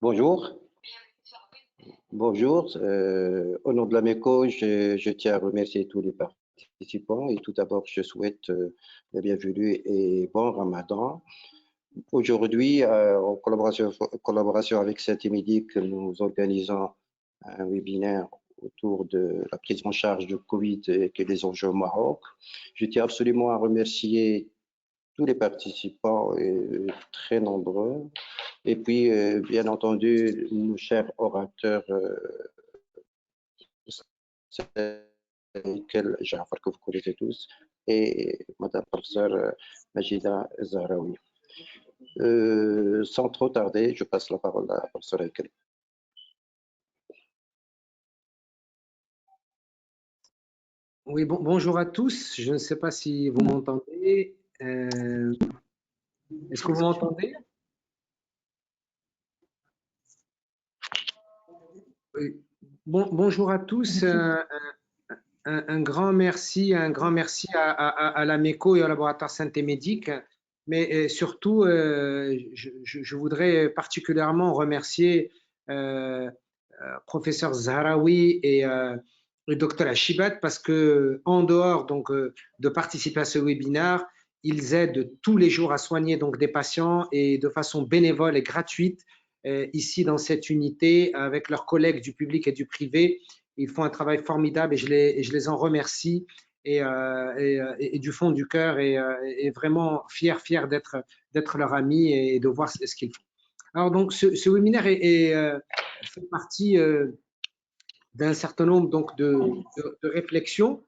Bonjour. Bonjour. Au nom de la MECO, je tiens à remercier tous les participants et tout d'abord, je souhaite la bienvenue et bon Ramadan. Aujourd'hui, en collaboration avec Saint-Médic, nous organisons un webinaire autour de la prise en charge du Covid et les enjeux au Maroc. Je tiens absolument à remercier tous les participants, très nombreux. Et puis, bien entendu, nos chers orateurs, Jafar, que vous connaissez tous, et Madame professeure Majida Zahraoui. Sans trop tarder, je passe la parole à la professeure Elkel. Oui, bonjour à tous. Je ne sais pas si vous m'entendez. Est-ce que vous m'entendez? Oui. Bonjour à tous. Un grand merci à la MECO et au laboratoire Saint-Médic. Mais surtout, je voudrais particulièrement remercier professeur Zahraoui et docteur Achibat parce que en dehors de participer à ce webinaire, ils aident tous les jours à soigner donc des patients et de façon bénévole et gratuite ici dans cette unité avec leurs collègues du public et du privé. Ils font un travail formidable et je les en remercie et du fond du cœur et vraiment fier d'être leur ami et de voir ce qu'ils font. Alors donc ce webinaire fait partie d'un certain nombre donc de réflexions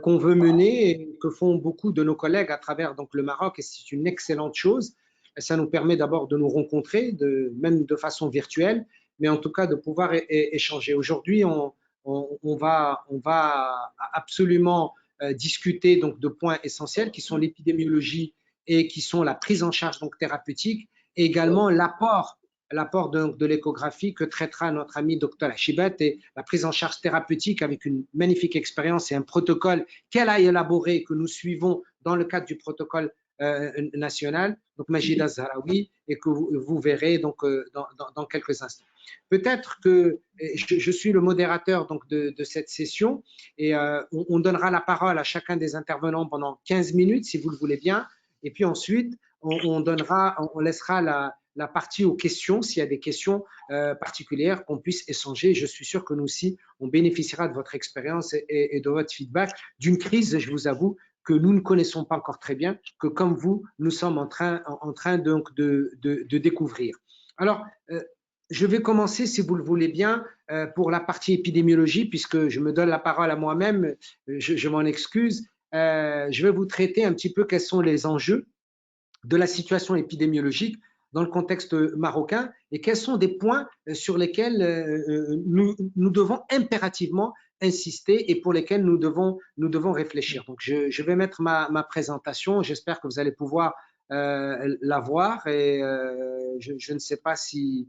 qu'on veut mener et que font beaucoup de nos collègues à travers donc le Maroc, et c'est une excellente chose. Ça nous permet d'abord de nous rencontrer, même de façon virtuelle, mais en tout cas de pouvoir échanger. Aujourd'hui, on va absolument discuter donc de points essentiels qui sont l'épidémiologie et qui sont la prise en charge donc thérapeutique, et également l'apport de l'échographie que traitera notre ami Dr Achibat et la prise en charge thérapeutique avec une magnifique expérience et un protocole qu'elle a élaboré, que nous suivons dans le cadre du protocole national, donc Majida Zahraoui, et que vous verrez donc dans quelques instants. Peut-être que je suis le modérateur donc de cette session et on donnera la parole à chacun des intervenants pendant 15 minutes, si vous le voulez bien, et puis ensuite on laissera la partie aux questions, s'il y a des questions particulières, qu'on puisse échanger. Je suis sûr que nous aussi, on bénéficiera de votre expérience et de votre feedback d'une crise, je vous avoue, que nous ne connaissons pas encore très bien, que comme vous, nous sommes en train donc de découvrir. Alors, je vais commencer, si vous le voulez bien, pour la partie épidémiologie, puisque je me donne la parole à moi-même, je m'en excuse. Je vais vous traiter un petit peu quels sont les enjeux de la situation épidémiologique dans le contexte marocain et quels sont des points sur lesquels nous devons impérativement insister et pour lesquels nous devons réfléchir. Donc, je vais mettre ma présentation. J'espère que vous allez pouvoir la voir et je ne sais pas si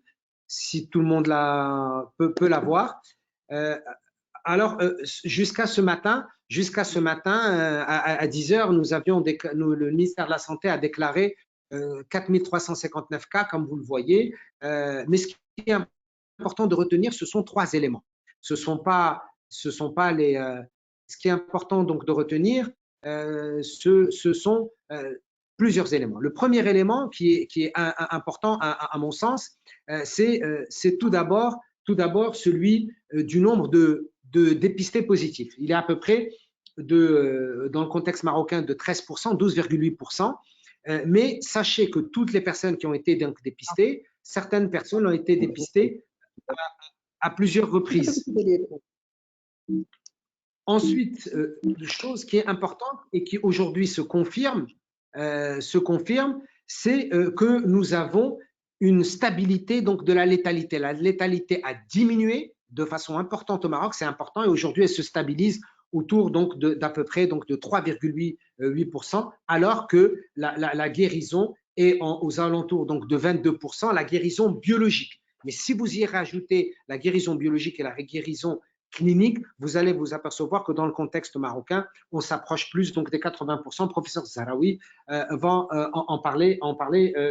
tout le monde peut la voir. Alors, jusqu'à ce matin, à 10 heures, le ministère de la Santé a déclaré 4359 cas, comme vous le voyez. Mais ce qui est important de retenir, ce sont trois éléments. Ce qui est important donc de retenir, ce sont plusieurs éléments. Le premier élément qui est important à mon sens, c'est tout d'abord celui du nombre de dépistés positifs. Il est à peu près dans le contexte marocain de 13%, 12,8%. Mais sachez que toutes les personnes qui ont été donc dépistées, certaines personnes ont été dépistées à plusieurs reprises. Ensuite, chose qui est importante et qui aujourd'hui se confirme, c'est que nous avons une stabilité donc de la létalité. La létalité a diminué de façon importante au Maroc, c'est important, et aujourd'hui elle se stabilise autour donc d'à peu près donc de 3,8%, alors que la guérison est aux alentours donc de 22%, la guérison biologique. Mais si vous y rajoutez la guérison biologique et la guérison clinique, vous allez vous apercevoir que dans le contexte marocain, on s'approche plus donc des 80%. Professeur Zahraoui va en parler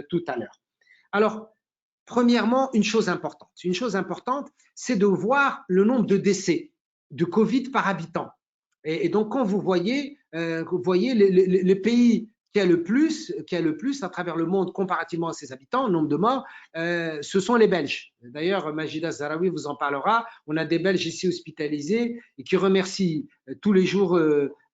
tout à l'heure. Alors, Premièrement, une chose importante, c'est de voir le nombre de décès de Covid par habitant. Et donc, quand vous voyez le pays qui a le plus à travers le monde comparativement à ses habitants, le nombre de morts, ce sont les Belges. D'ailleurs, Majida Zahraoui vous en parlera. On a des Belges ici hospitalisés et qui remercient tous les jours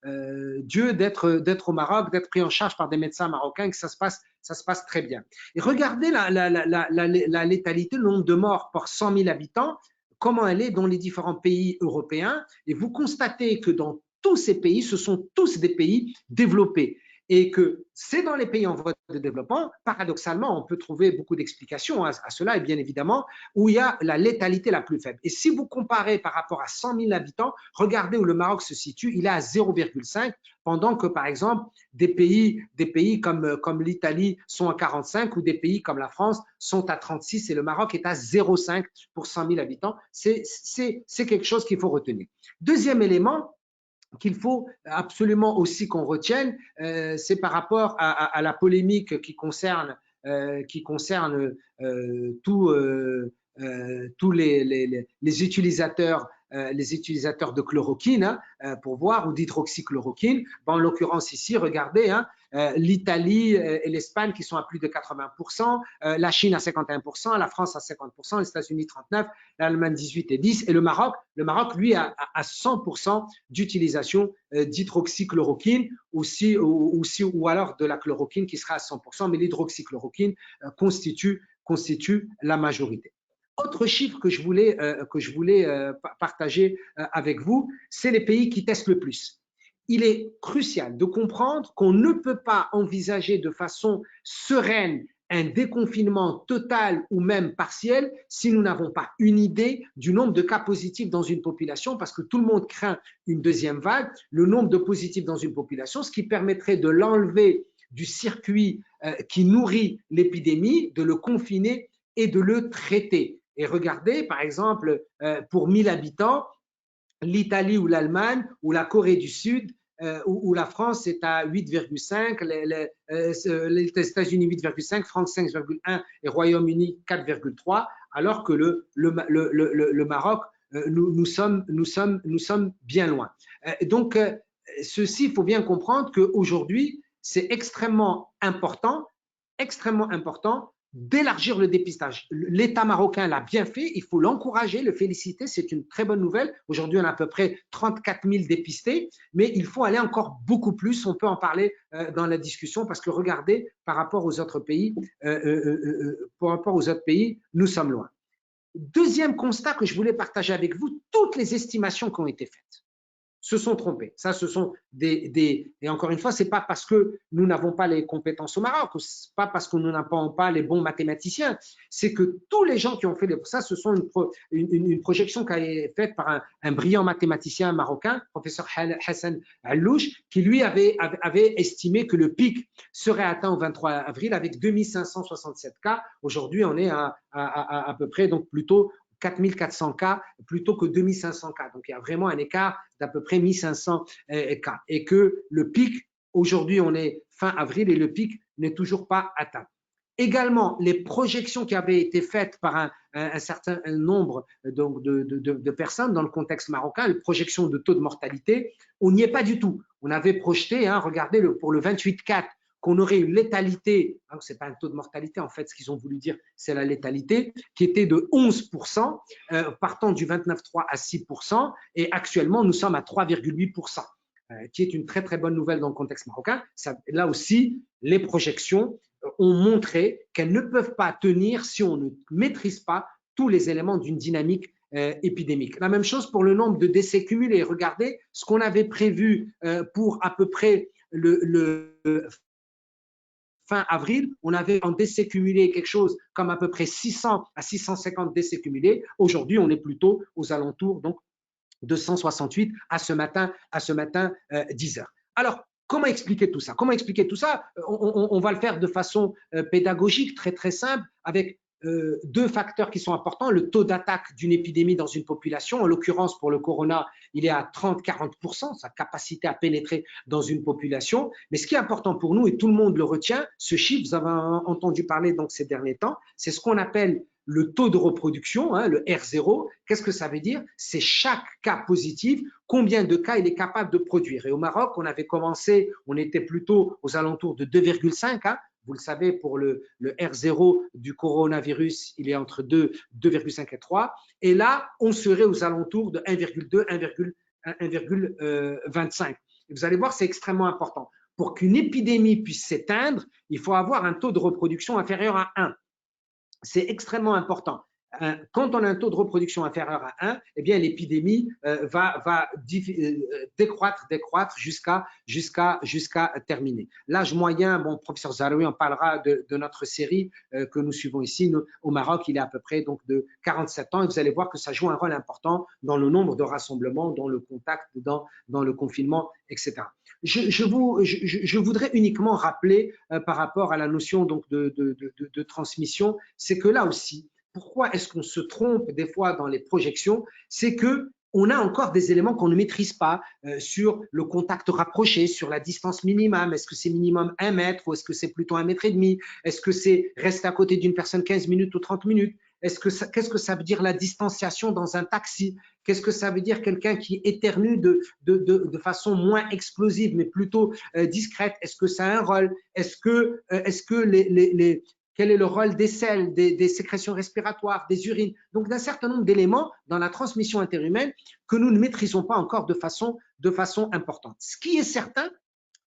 Dieu d'être au Maroc, d'être pris en charge par des médecins marocains, que ça se passe très bien. Et regardez la létalité, le nombre de morts par 100 000 habitants, comment elle est dans les différents pays européens, et vous constatez que dans tous ces pays, ce sont tous des pays développés, et que c'est dans les pays en voie de développement, paradoxalement, on peut trouver beaucoup d'explications à cela, et bien évidemment, où il y a la létalité la plus faible. Et si vous comparez par rapport à 100 000 habitants, regardez où le Maroc se situe, il est à 0,5, pendant que, par exemple, des pays comme l'Italie sont à 45, ou des pays comme la France sont à 36, et le Maroc est à 0,5 pour 100 000 habitants. C'est quelque chose qu'il faut retenir. Deuxième élément qu'il faut absolument aussi qu'on retienne, c'est par rapport à la polémique qui concerne tous les utilisateurs de chloroquine, pour voir, ou d'hydroxychloroquine. Bon, en l'occurrence ici, regardez, l'Italie et l'Espagne qui sont à plus de 80%, la Chine à 51%, la France à 50%, les États-Unis 39%, l'Allemagne 18 et 10%, et le Maroc, lui, à 100% d'utilisation d'hydroxychloroquine, ou alors de la chloroquine qui sera à 100%, mais l'hydroxychloroquine constitue la majorité. Autre chiffre que je voulais partager avec vous, c'est les pays qui testent le plus. Il est crucial de comprendre qu'on ne peut pas envisager de façon sereine un déconfinement total ou même partiel si nous n'avons pas une idée du nombre de cas positifs dans une population, parce que tout le monde craint une deuxième vague, le nombre de positifs dans une population, ce qui permettrait de l'enlever du circuit qui nourrit l'épidémie, de le confiner et de le traiter. Et regardez, par exemple, pour 1000 habitants, l'Italie ou l'Allemagne ou la Corée du Sud où la France est à 8,5, les États-Unis 8,5, France 5,1 et Royaume-Uni 4,3, alors que le Maroc, nous sommes bien loin. Donc, ceci, il faut bien comprendre qu'aujourd'hui, c'est extrêmement important d'élargir le dépistage. L'État marocain l'a bien fait, il faut l'encourager, le féliciter, c'est une très bonne nouvelle. Aujourd'hui, on a à peu près 34 000 dépistés, mais il faut aller encore beaucoup plus. On peut en parler dans la discussion, parce que regardez, par rapport aux autres pays, nous sommes loin. Deuxième constat que je voulais partager avec vous, toutes les estimations qui ont été faites se sont trompés. Ça, ce sont et encore une fois, c'est pas parce que nous n'avons pas les compétences au Maroc, c'est pas parce que nous n'avons pas les bons mathématiciens, c'est que tous les gens qui ont fait ça, ce sont une projection qui a été faite par un brillant mathématicien marocain, professeur Hassan Allouche, qui lui avait estimé que le pic serait atteint au 23 avril avec 2567 cas. Aujourd'hui, on est à peu près, donc plutôt 4400 cas plutôt que 2500 cas. Donc, il y a vraiment un écart d'à peu près 1500 cas. Et que le pic, aujourd'hui, on est fin avril et le pic n'est toujours pas atteint. Également, les projections qui avaient été faites par un certain nombre donc, de personnes dans le contexte marocain, les projections de taux de mortalité, on n'y est pas du tout. On avait projeté, regardez, pour le 28-4, qu'on aurait une létalité, ce n'est pas un taux de mortalité, en fait, ce qu'ils ont voulu dire, c'est la létalité, qui était de 11%, partant du 29,3 à 6%, et actuellement, nous sommes à 3,8%, qui est une très, très bonne nouvelle dans le contexte marocain. Là aussi, les projections ont montré qu'elles ne peuvent pas tenir si on ne maîtrise pas tous les éléments d'une dynamique épidémique. La même chose pour le nombre de décès cumulés. Regardez ce qu'on avait prévu pour à peu près le fin avril, on avait en décès cumulé quelque chose comme à peu près 600 à 650 décès cumulés. Aujourd'hui, on est plutôt aux alentours donc, de 168 à ce matin 10 heures. Alors, comment expliquer tout ça? On va le faire de façon pédagogique, très très simple, avec deux facteurs qui sont importants. Le taux d'attaque d'une épidémie dans une population, en l'occurrence pour le corona, il est à 30-40%, sa capacité à pénétrer dans une population. Mais ce qui est important pour nous, et tout le monde le retient, ce chiffre, vous avez entendu parler donc ces derniers temps, c'est ce qu'on appelle le taux de reproduction, hein, le R0. Qu'est-ce que ça veut dire? C'est chaque cas positif, combien de cas il est capable de produire. Et au Maroc, on avait commencé, on était plutôt aux alentours de 2,5, hein. Vous le savez, pour le R0 du coronavirus, il est entre 2,5 et 3. Et là, on serait aux alentours de 1,2, 1,25. Vous allez voir, c'est extrêmement important. Pour qu'une épidémie puisse s'éteindre, il faut avoir un taux de reproduction inférieur à 1. C'est extrêmement important. Quand on a un taux de reproduction inférieur à 1, eh bien l'épidémie va décroître jusqu'à terminer. L'âge moyen, bon, professeur Zaroui en parlera de notre série que nous suivons ici. Au Maroc, il est à peu près donc de 47 ans et vous allez voir que ça joue un rôle important dans le nombre de rassemblements, dans le contact, dans le confinement, etc. Je voudrais uniquement rappeler par rapport à la notion donc de transmission, c'est que là aussi, pourquoi est-ce qu'on se trompe des fois dans les projections? C'est que on a encore des éléments qu'on ne maîtrise pas sur le contact rapproché, sur la distance minimum. Est-ce que c'est minimum 1 mètre ou est-ce que c'est plutôt 1,5 mètre? Est-ce que c'est rester à côté d'une personne 15 minutes ou 30 minutes? Qu'est-ce que ça veut dire la distanciation dans un taxi? Qu'est-ce que ça veut dire quelqu'un qui éternue de façon moins explosive, mais plutôt discrète? Est-ce que ça a un rôle? Est-ce que quel est le rôle des selles, des sécrétions respiratoires, des urines? Donc, d'un certain nombre d'éléments dans la transmission interhumaine que nous ne maîtrisons pas encore de façon importante. Ce qui est certain,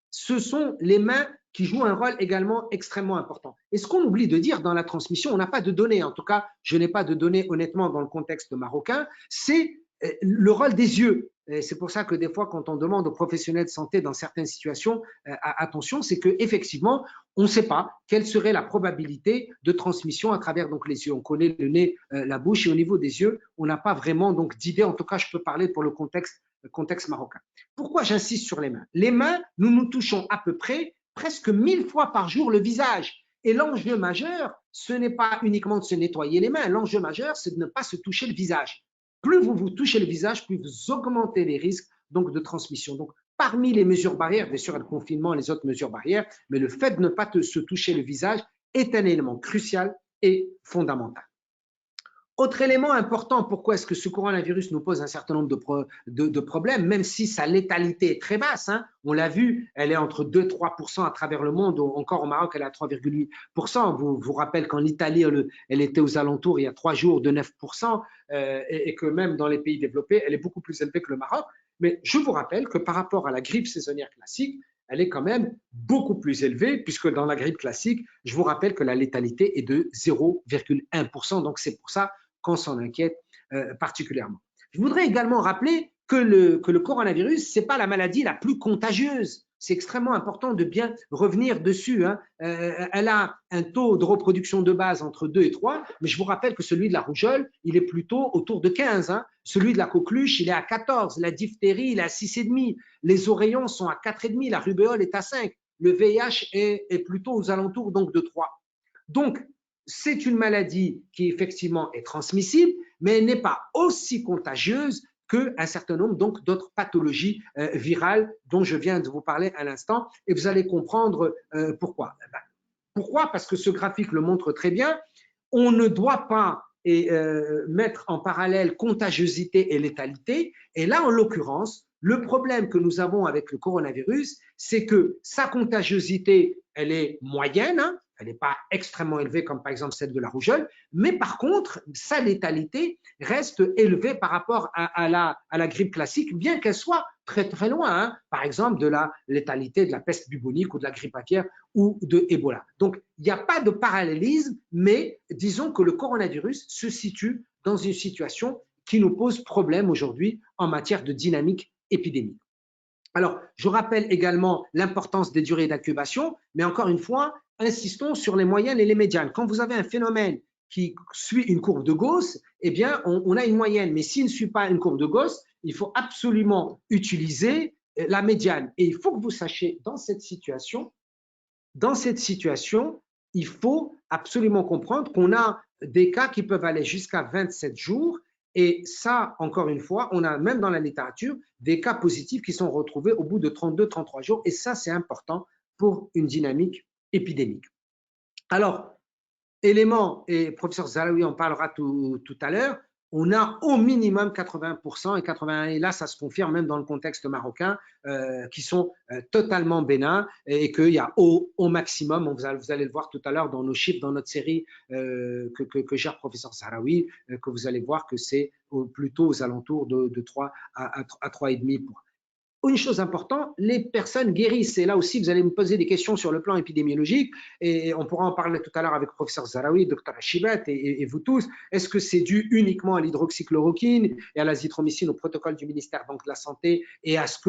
ce sont les mains qui jouent un rôle également extrêmement important. Et ce qu'on oublie de dire dans la transmission, on n'a pas de données, en tout cas, je n'ai pas de données honnêtement dans le contexte marocain, c'est le rôle des yeux. C'est pour ça que des fois, quand on demande aux professionnels de santé dans certaines situations, attention, c'est qu'effectivement, on ne sait pas quelle serait la probabilité de transmission à travers donc, les yeux. On connaît le nez, la bouche, et au niveau des yeux, on n'a pas vraiment d'idée. En tout cas, je peux parler pour le contexte marocain. Pourquoi j'insiste sur les mains? Les mains, nous nous touchons à peu près presque 1000 fois par jour le visage. Et l'enjeu majeur, ce n'est pas uniquement de se nettoyer les mains. L'enjeu majeur, c'est de ne pas se toucher le visage. Plus vous vous touchez le visage, plus vous augmentez les risques donc, de transmission. Donc, parmi les mesures barrières, bien sûr, le confinement, les autres mesures barrières, mais le fait de ne pas se toucher le visage est un élément crucial et fondamental. Autre élément important, pourquoi est-ce que ce coronavirus nous pose un certain nombre de problèmes, même si sa létalité est très basse, hein, on l'a vu, elle est entre 2 et 3% à travers le monde, encore au Maroc, elle est à 3,8%. Vous rappelle qu'en Italie, elle était aux alentours, il y a 3 jours, de 9%, et que même dans les pays développés, elle est beaucoup plus élevée que le Maroc. Mais je vous rappelle que par rapport à la grippe saisonnière classique, elle est quand même beaucoup plus élevée, puisque dans la grippe classique, je vous rappelle que la létalité est de 0,1%. Donc, c'est pour ça qu'on s'en inquiète particulièrement. Je voudrais également rappeler que le coronavirus, ce n'est pas la maladie la plus contagieuse. C'est extrêmement important de bien revenir dessus, hein. Elle a un taux de reproduction de base entre 2 et 3, mais je vous rappelle que celui de la rougeole, il est plutôt autour de 15. Hein. Celui de la coqueluche, il est à 14. La diphtérie, il est à 6,5. Les oreillons sont à 4,5. La rubéole est à 5. Le VIH est plutôt aux alentours donc, de 3. Donc, c'est une maladie qui effectivement est transmissible, mais elle n'est pas aussi contagieuse qu'un certain nombre donc d'autres pathologies virales dont je viens de vous parler à l'instant, et vous allez comprendre pourquoi. Pourquoi? Parce que ce graphique le montre très bien. On ne doit pas mettre en parallèle contagiosité et létalité, et là en l'occurrence, le problème que nous avons avec le coronavirus, c'est que sa contagiosité, elle est moyenne, hein, elle n'est pas extrêmement élevée comme par exemple celle de la rougeole, mais par contre, sa létalité reste élevée par rapport à la grippe classique, bien qu'elle soit très très loin, hein, par exemple de la létalité de la peste bubonique ou de la grippe aviaire ou de Ebola. Donc, il n'y a pas de parallélisme, mais disons que le coronavirus se situe dans une situation qui nous pose problème aujourd'hui en matière de dynamique épidémique. Alors, je rappelle également l'importance des durées d'incubation, mais encore une fois, insistons sur les moyennes et les médianes. Quand vous avez un phénomène qui suit une courbe de Gauss, eh bien, on a une moyenne. Mais s'il ne suit pas une courbe de Gauss, il faut absolument utiliser la médiane. Et il faut que vous sachiez, dans cette situation, il faut absolument comprendre qu'on a des cas qui peuvent aller jusqu'à 27 jours. Et ça, encore une fois, on a même dans la littérature des cas positifs qui sont retrouvés au bout de 32-33 jours. Et ça, c'est important pour une dynamique épidémique. Alors, élément, et professeur Zalaoui en parlera tout à l'heure, on a au minimum 80% et 81%, et là ça se confirme même dans le contexte marocain, qui sont totalement bénins et qu'il y a au maximum, vous allez le voir tout à l'heure dans nos chiffres, dans notre série que gère professeur Zalaoui, que vous allez voir que c'est plutôt aux alentours de 3 à 3,5%. Une chose importante, les personnes guérissent. Et là aussi, vous allez me poser des questions sur le plan épidémiologique et on pourra en parler tout à l'heure avec le professeur Zaraoui, docteur Achibat et vous tous. Est-ce que c'est dû uniquement à l'hydroxychloroquine et à l'azithromycine, au protocole du ministère donc, de la Santé et à ce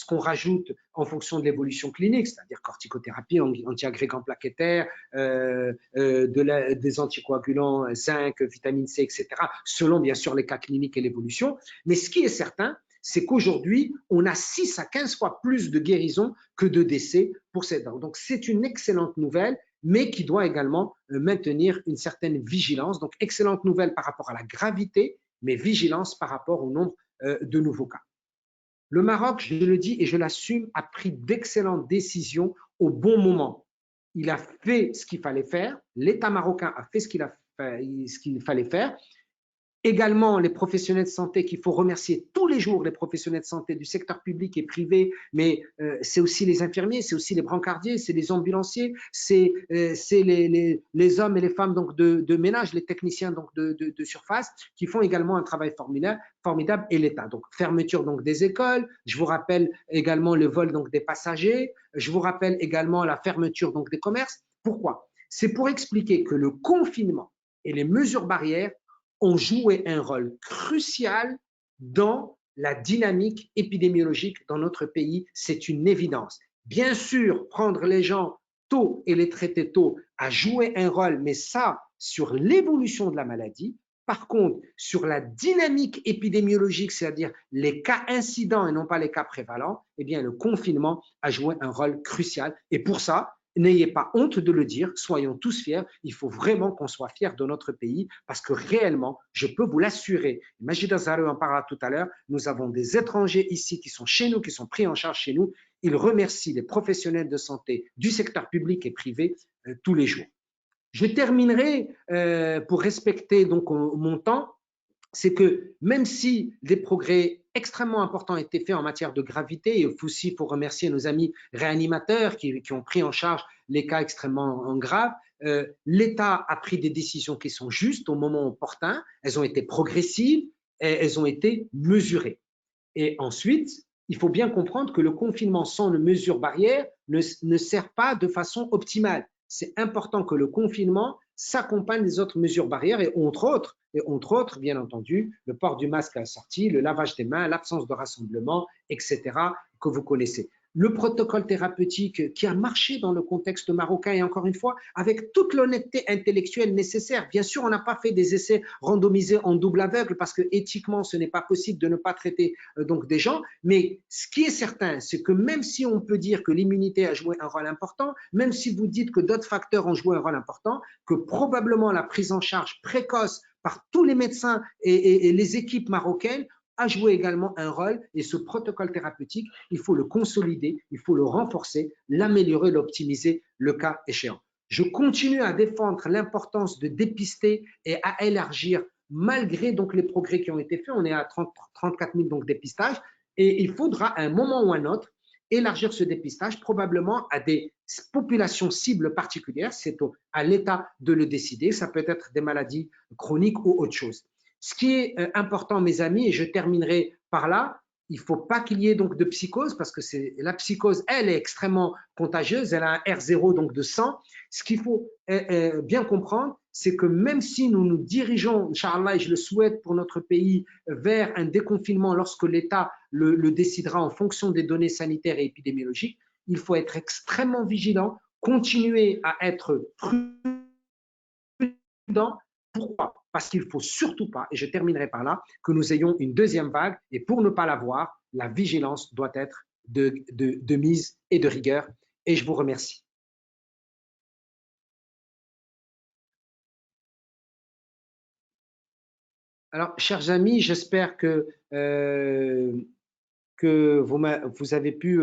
qu'on rajoute en fonction de l'évolution clinique, c'est-à-dire corticothérapie, anti-agrégants plaquettaires, des anticoagulants, zinc, vitamine C, etc., selon bien sûr les cas cliniques et l'évolution. Mais ce qui est certain, c'est qu'aujourd'hui, on a 6 à 15 fois plus de guérisons que de décès pour cette dent. Donc, c'est une excellente nouvelle, mais qui doit également maintenir une certaine vigilance. Donc, excellente nouvelle par rapport à la gravité, mais vigilance par rapport au nombre de nouveaux cas. Le Maroc, je le dis et je l'assume, a pris d'excellentes décisions au bon moment. Il a fait ce qu'il fallait faire, l'État marocain a fait ce qu'il fallait faire. Également, les professionnels de santé, qu'il faut remercier tous les jours, les professionnels de santé du secteur public et privé, mais c'est aussi les infirmiers, c'est aussi les brancardiers, c'est les ambulanciers, c'est les hommes et les femmes donc, de ménage, les techniciens donc, de surface, qui font également un travail formidable et l'État. Donc, fermeture donc, des écoles, je vous rappelle également le vol donc, des passagers, je vous rappelle également la fermeture donc, des commerces. Pourquoi? C'est pour expliquer que le confinement et les mesures barrières ont joué un rôle crucial dans la dynamique épidémiologique dans notre pays. C'est une évidence. Bien sûr, prendre les gens tôt et les traiter tôt a joué un rôle, mais ça, sur l'évolution de la maladie. Par contre, sur la dynamique épidémiologique, c'est-à-dire les cas incidents et non pas les cas prévalents, eh bien, le confinement a joué un rôle crucial. Et pour ça, n'ayez pas honte de le dire, soyons tous fiers. Il faut vraiment qu'on soit fiers de notre pays parce que réellement, je peux vous l'assurer, Majid Azhari en parlera tout à l'heure, nous avons des étrangers ici qui sont chez nous, qui sont pris en charge chez nous. Ils remercient les professionnels de santé du secteur public et privé tous les jours. Je terminerai pour respecter donc mon temps. C'est que même si des progrès extrêmement importants ont été faits en matière de gravité, et aussi pour remercier nos amis réanimateurs qui ont pris en charge les cas extrêmement graves, l'État a pris des décisions qui sont justes au moment opportun, elles ont été progressives et elles ont été mesurées. Et ensuite, il faut bien comprendre que le confinement sans une mesure barrière ne sert pas de façon optimale. C'est important que le confinement s'accompagne des autres mesures barrières et entre autres, bien entendu, le port du masque à la sortie, le lavage des mains, l'absence de rassemblement, etc., que vous connaissez. Le protocole thérapeutique qui a marché dans le contexte marocain et encore une fois, avec toute l'honnêteté intellectuelle nécessaire. Bien sûr, on n'a pas fait des essais randomisés en double aveugle parce que éthiquement, ce n'est pas possible de ne pas traiter donc des gens. Mais ce qui est certain, c'est que même si on peut dire que l'immunité a joué un rôle important, même si vous dites que d'autres facteurs ont joué un rôle important, que probablement la prise en charge précoce par tous les médecins et les équipes marocaines a joué également un rôle et ce protocole thérapeutique, il faut le consolider, il faut le renforcer, l'améliorer, l'optimiser le cas échéant. Je continue à défendre l'importance de dépister et à élargir malgré donc les progrès qui ont été faits. On est à 34 000 donc dépistages et il faudra à un moment ou à un autre élargir ce dépistage probablement à des populations cibles particulières. C'est à l'État de le décider. Ça peut être des maladies chroniques ou autre chose. Ce qui est important, mes amis, et je terminerai par là, il ne faut pas qu'il y ait donc de psychose parce que la psychose, elle est extrêmement contagieuse, elle a un R0 donc de 100. Ce qu'il faut bien comprendre, c'est que même si nous nous dirigeons, Inch'Allah, et je le souhaite pour notre pays, vers un déconfinement lorsque l'État le décidera en fonction des données sanitaires et épidémiologiques, il faut être extrêmement vigilant, continuer à être prudent. Pourquoi? Parce qu'il ne faut surtout pas, et je terminerai par là, que nous ayons une deuxième vague. Et pour ne pas l'avoir, la vigilance doit être de mise et de rigueur. Et je vous remercie. Alors, chers amis, j'espère que vous avez pu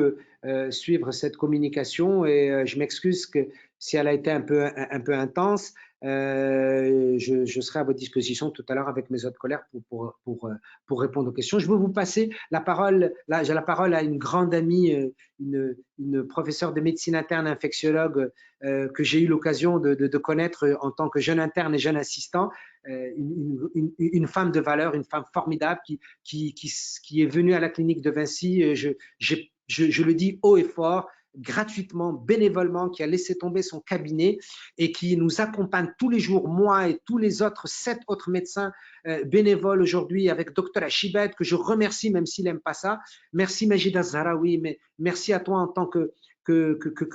suivre cette communication et je m'excuse que si elle a été un peu intense, je serai à votre disposition tout à l'heure avec mes autres collègues pour répondre aux questions. Je veux vous passer la parole. Là, j'ai la parole à une grande amie, une professeure de médecine interne infectiologue que j'ai eu l'occasion de connaître en tant que jeune interne et jeune assistant, une femme de valeur, une femme formidable qui est venue à la clinique de Vinci. Je le dis haut et fort, gratuitement, bénévolement, qui a laissé tomber son cabinet et qui nous accompagne tous les jours, moi et tous les autres 7 autres médecins bénévoles aujourd'hui avec Dr Achibet, que je remercie même s'il n'aime pas ça. Merci Majida Zahraoui, mais merci à toi en tant que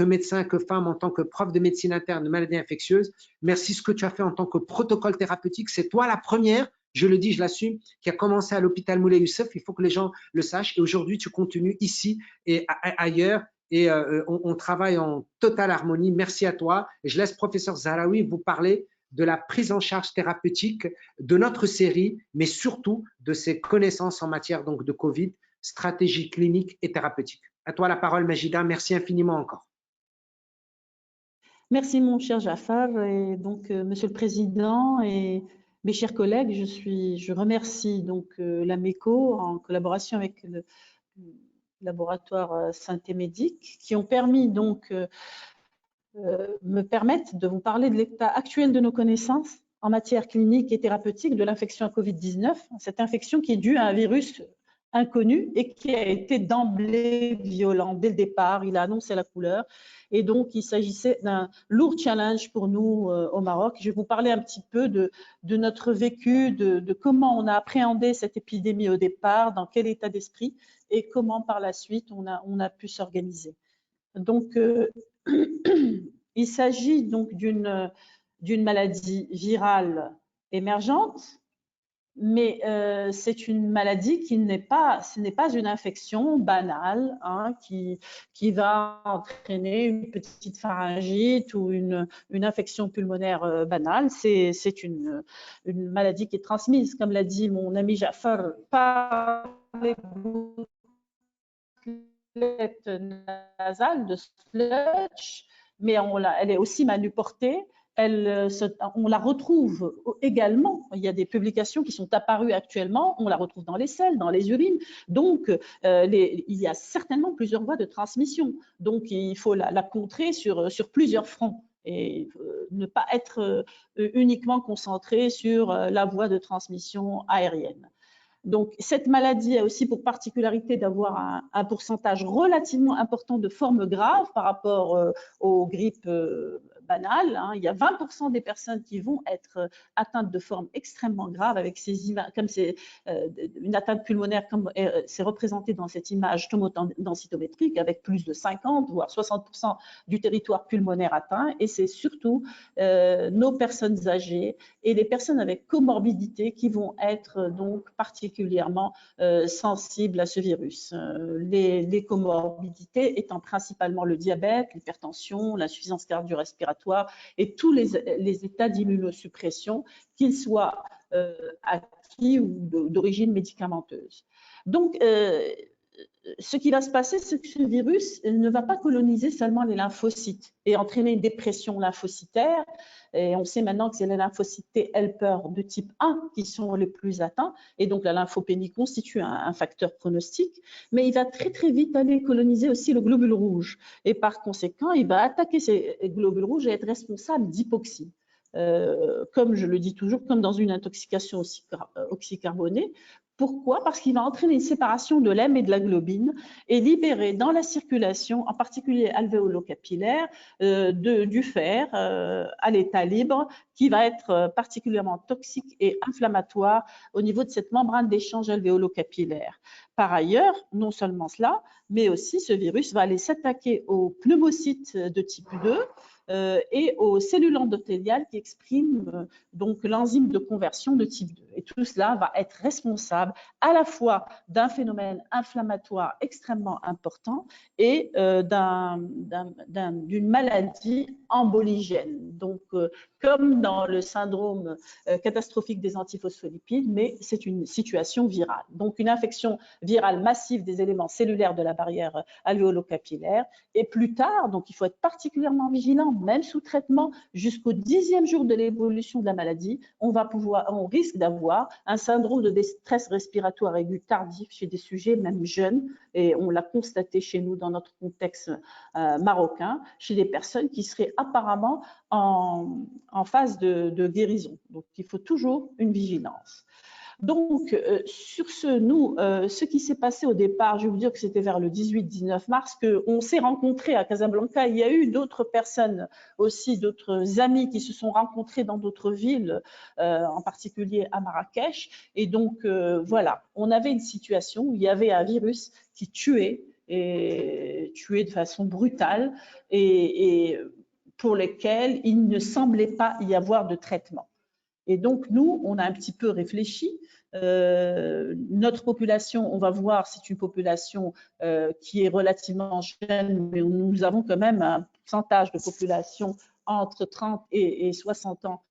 médecin, que femme, en tant que prof de médecine interne de maladies infectieuses. Merci ce que tu as fait en tant que protocole thérapeutique. C'est toi la première, je le dis, je l'assume, qui a commencé à l'hôpital Moulay Youssef. Il faut que les gens le sachent. Et aujourd'hui, tu continues ici et ailleurs. Et on travaille en totale harmonie. Merci à toi. Et je laisse professeur Zahraoui vous parler de la prise en charge thérapeutique de notre série, mais surtout de ses connaissances en matière donc de Covid, stratégie clinique et thérapeutique. À toi la parole, Majida. Merci infiniment encore. Merci, mon cher Jafar. Et donc, Monsieur le Président et mes chers collègues, je remercie donc l'AMECO en collaboration avec le laboratoire Santé Médic qui ont permis donc me permettre de vous parler de l'état actuel de nos connaissances en matière clinique et thérapeutique de l'infection à Covid-19, cette infection qui est due à un virus inconnu et qui a été d'emblée violent. Dès le départ, il a annoncé la couleur. Et donc, il s'agissait d'un lourd challenge pour nous au Maroc. Je vais vous parler un petit peu de notre vécu, de comment on a appréhendé cette épidémie au départ, dans quel état d'esprit et comment par la suite on a pu s'organiser. Donc, il s'agit donc d'une maladie virale émergente, mais c'est une maladie ce n'est pas une infection banale hein, qui va entraîner une petite pharyngite ou une infection pulmonaire banale. C'est une maladie qui est transmise, comme l'a dit mon ami Jafar, par les gouttelettes nasales de sludge, mais elle est aussi manuportée. On la retrouve également, il y a des publications qui sont apparues actuellement, on la retrouve dans les selles, dans les urines, donc il y a certainement plusieurs voies de transmission, donc il faut la contrer sur plusieurs fronts et ne pas être uniquement concentré sur la voie de transmission aérienne. Donc, cette maladie a aussi pour particularité d'avoir un pourcentage relativement important de formes graves par rapport aux grippes banales. Hein. Il y a 20% des personnes qui vont être atteintes de formes extrêmement graves avec ces images, comme c'est une atteinte pulmonaire, comme c'est représenté dans cette image tomodensitométrique, avec plus de 50 voire 60% du territoire pulmonaire atteint. Et c'est surtout nos personnes âgées et les personnes avec comorbidité qui vont être donc particulièrement sensibles à ce virus. Les comorbidités étant principalement le diabète, l'hypertension, l'insuffisance cardio-respiratoire et tous les états d'immunosuppression, qu'ils soient acquis ou d'origine médicamenteuse. Donc, ce qui va se passer, c'est que ce virus ne va pas coloniser seulement les lymphocytes et entraîner une dépression lymphocytaire. Et on sait maintenant que c'est les lymphocytes T helper de type 1 qui sont les plus atteints. Et donc, la lymphopénie constitue un facteur pronostique. Mais il va très, très vite aller coloniser aussi le globule rouge. Et par conséquent, il va attaquer ces globules rouges et être responsable d'hypoxie. Comme je le dis toujours, comme dans une intoxication oxycarbonée. Pourquoi? Parce qu'il va entraîner une séparation de l'hème et de la globine et libérer dans la circulation, en particulier alvéolo-capillaire, du fer à l'état libre qui va être particulièrement toxique et inflammatoire au niveau de cette membrane d'échange alvéolo-capillaire. Par ailleurs, non seulement cela, mais aussi ce virus va aller s'attaquer aux pneumocytes de type 2 et aux cellules endothéliales qui expriment donc l'enzyme de conversion de type 2. Et tout cela va être responsable à la fois d'un phénomène inflammatoire extrêmement important et d'une maladie emboligène. Donc, comme dans le syndrome catastrophique des antiphospholipides, mais c'est une situation virale. Donc, une infection virale massive des éléments cellulaires de la barrière alvéolo-capillaire. Et plus tard, donc il faut être particulièrement vigilant, même sous traitement, jusqu'au 10e jour de l'évolution de la maladie, on risque d'avoir un syndrome de détresse respiratoire aiguë tardif chez des sujets même jeunes, et on l'a constaté chez nous dans notre contexte marocain, chez des personnes qui seraient apparemment en phase de guérison. Donc, il faut toujours une vigilance. Donc, sur ce, nous, ce qui s'est passé au départ, je vais vous dire que c'était vers le 18-19 mars qu'on s'est rencontrés à Casablanca. Il y a eu d'autres personnes aussi, d'autres amis qui se sont rencontrés dans d'autres villes, en particulier à Marrakech. Et donc, voilà, on avait une situation où il y avait un virus qui tuait de façon brutale et pour lesquels il ne semblait pas y avoir de traitement. Et donc, nous, on a un petit peu réfléchi. Notre population, on va voir, c'est une population qui est relativement jeune, mais nous avons quand même un pourcentage de population entre 30 et 60 ans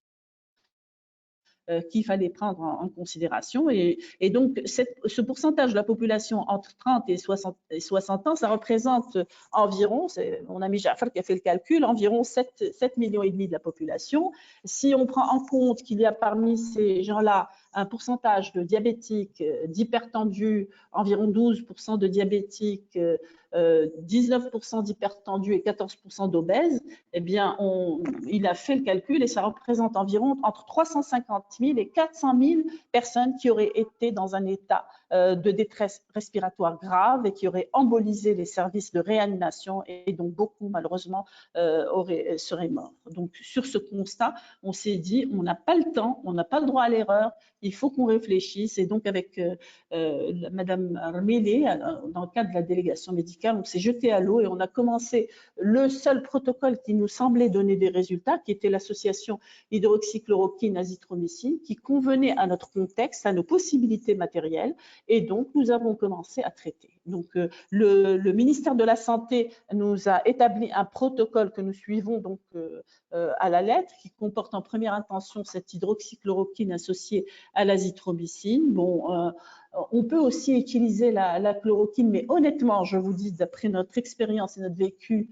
qu'il fallait prendre en considération. Et donc, ce pourcentage de la population entre 30 et 60 ans, ça représente environ, mon ami Jafar qui a fait le calcul, environ 7,5 millions de la population. Si on prend en compte qu'il y a parmi ces gens-là un pourcentage de diabétiques, d'hypertendus, environ 12% de diabétiques, 19% d'hypertendus et 14% d'obèses, eh bien, il a fait le calcul et ça représente environ entre 350 000 et 400 000 personnes qui auraient été dans un état de détresse respiratoire grave et qui auraient embolisé les services de réanimation et donc beaucoup, malheureusement, seraient morts. Donc, sur ce constat, on s'est dit, on n'a pas le temps, on n'a pas le droit à l'erreur, il faut qu'on réfléchisse. Et donc, avec Madame Armili, dans le cadre de la délégation médicale, on s'est jeté à l'eau et on a commencé le seul protocole qui nous semblait donner des résultats, qui était l'association hydroxychloroquine-azithromycine, qui convenait à notre contexte, à nos possibilités matérielles. Et donc, nous avons commencé à traiter. Donc, le ministère de la Santé nous a établi un protocole que nous suivons donc à la lettre, qui comporte en première intention cette hydroxychloroquine associée à l'azithromycine. Bon, on peut aussi utiliser la chloroquine, mais honnêtement, je vous dis, d'après notre expérience et notre vécu,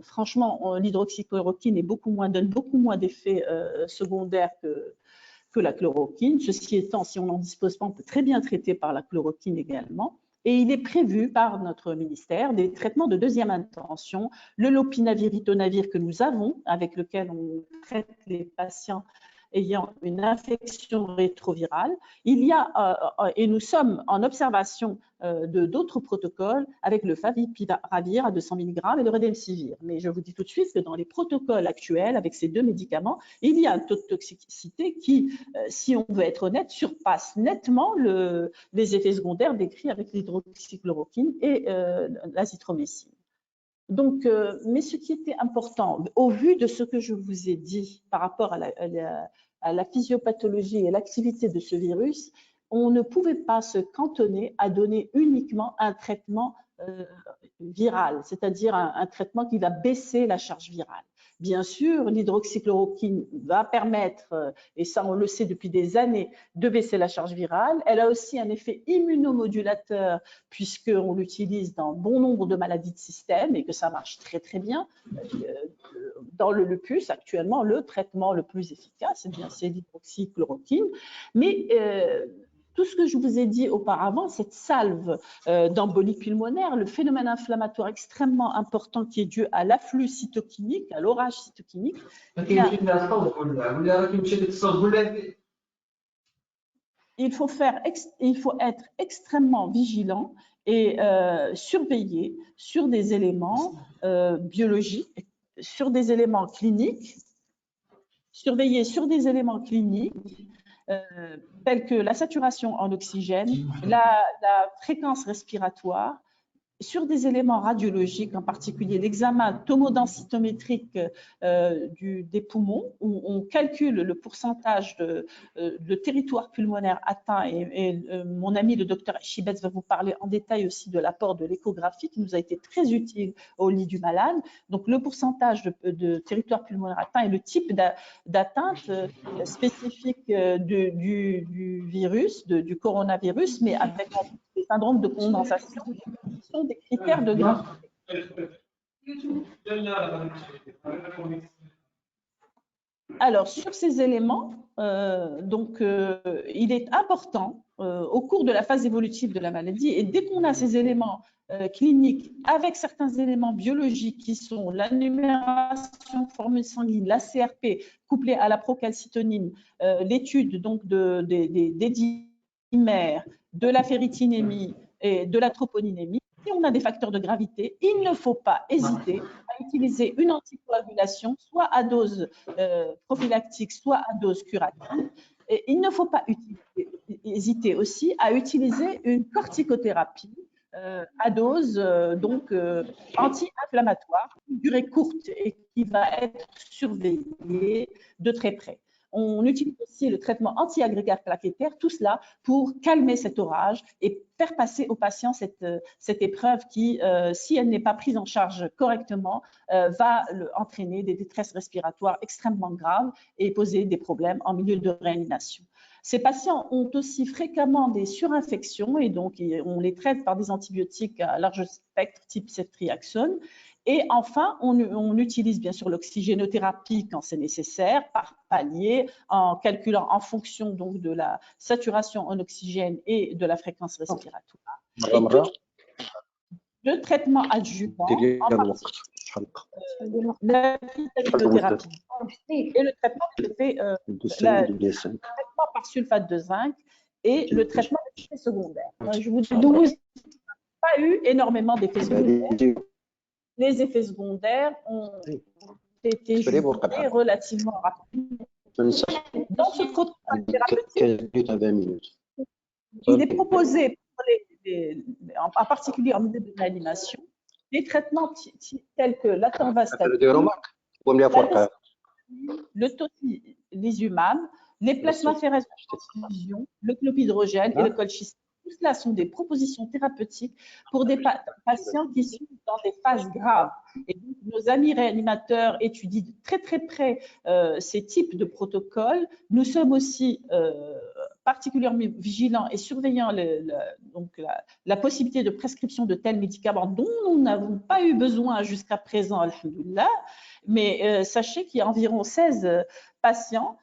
franchement, l'hydroxychloroquine donne beaucoup moins d'effets secondaires que la chloroquine. Ceci étant, si on n'en dispose pas, on peut très bien traiter par la chloroquine également. Et il est prévu par notre ministère des traitements de deuxième intention, le lopinavir-ritonavir que nous avons, avec lequel on traite les patients ayant une infection rétrovirale. Il y a, et nous sommes en observation de d'autres protocoles avec le favipiravir à 200 mg et le redemsivir. Mais je vous dis tout de suite que dans les protocoles actuels, avec ces deux médicaments, il y a un taux de toxicité qui, si on veut être honnête, surpasse nettement les effets secondaires décrits avec l'hydroxychloroquine et l'azithromycine. Donc, mais ce qui était important, au vu de ce que je vous ai dit par rapport à la physiopathologie et l'activité de ce virus, on ne pouvait pas se cantonner à donner uniquement un traitement viral, c'est-à-dire un traitement qui va baisser la charge virale. Bien sûr, l'hydroxychloroquine va permettre, et ça on le sait depuis des années, de baisser la charge virale. Elle a aussi un effet immunomodulateur puisqu'on l'utilise dans bon nombre de maladies de système et que ça marche très très bien. Dans le lupus, actuellement, le traitement le plus efficace, c'est l'hydroxychloroquine. Mais tout ce que je vous ai dit auparavant, cette salve d'embolie pulmonaire, le phénomène inflammatoire extrêmement important qui est dû à l'afflux cytokinique, à l'orage cytokinique, il faut être extrêmement vigilant et surveiller sur des éléments biologiques, sur des éléments cliniques, surveiller sur des éléments cliniques tels que la saturation en oxygène, la fréquence respiratoire, sur des éléments radiologiques, en particulier l'examen tomodensitométrique des poumons, où on calcule le pourcentage de territoire pulmonaire atteint, et mon ami le docteur Chibetz va vous parler en détail aussi de l'apport de l'échographie qui nous a été très utile au lit du malade. Donc le pourcentage de territoire pulmonaire atteint et le type d'atteinte spécifique du virus, du coronavirus, mais avec des syndromes de condensation, qui sont des critères de gravité. Alors, sur ces éléments, il est important au cours de la phase évolutive de la maladie, et dès qu'on a ces éléments cliniques avec certains éléments biologiques qui sont la numération formule sanguine, la CRP couplée à la procalcitonine, l'étude donc des dimères, de la ferritinémie et de la troponinémie. Si on a des facteurs de gravité, il ne faut pas hésiter à utiliser une anticoagulation, soit à dose prophylactique, soit à dose curative. Et il ne faut pas hésiter aussi à utiliser une corticothérapie à dose anti-inflammatoire, une durée courte et qui va être surveillée de très près. On utilise aussi le traitement anti-agrégat plaquettaire, tout cela pour calmer cet orage et faire passer aux patients cette épreuve qui, si elle n'est pas prise en charge correctement, va entraîner des détresses respiratoires extrêmement graves et poser des problèmes en milieu de réanimation. Ces patients ont aussi fréquemment des surinfections et donc on les traite par des antibiotiques à large spectre type ceftriaxone. Et enfin, on utilise bien sûr l'oxygénothérapie quand c'est nécessaire, par palier, en calculant en fonction donc de la saturation en oxygène et de la fréquence respiratoire. Le traitement adjuvant, en particulier la vitamiноthérapie et le traitement par sulfate de zinc et le traitement d'effets secondaires. Je vous dis, nous n'avons pas eu énormément d'effets secondaires. Les effets secondaires ont été jugés relativement rapidement. Dans ce protocole thérapeutique, il est proposé, en particulier en milieu de réanimation, des traitements tels que l'atorvastatin, le tocilizumab, les plasmaphéreses de transfusion, le clopidogrel et le colchicine. Tout cela sont des propositions thérapeutiques pour des patients qui sont dans des phases graves. Et donc, nos amis réanimateurs étudient de très très près ces types de protocoles. Nous sommes aussi particulièrement vigilants et surveillants la possibilité de prescription de tels médicaments dont nous n'avons pas eu besoin jusqu'à présent, alhamdoulilah. Mais sachez qu'il y a environ 16 patients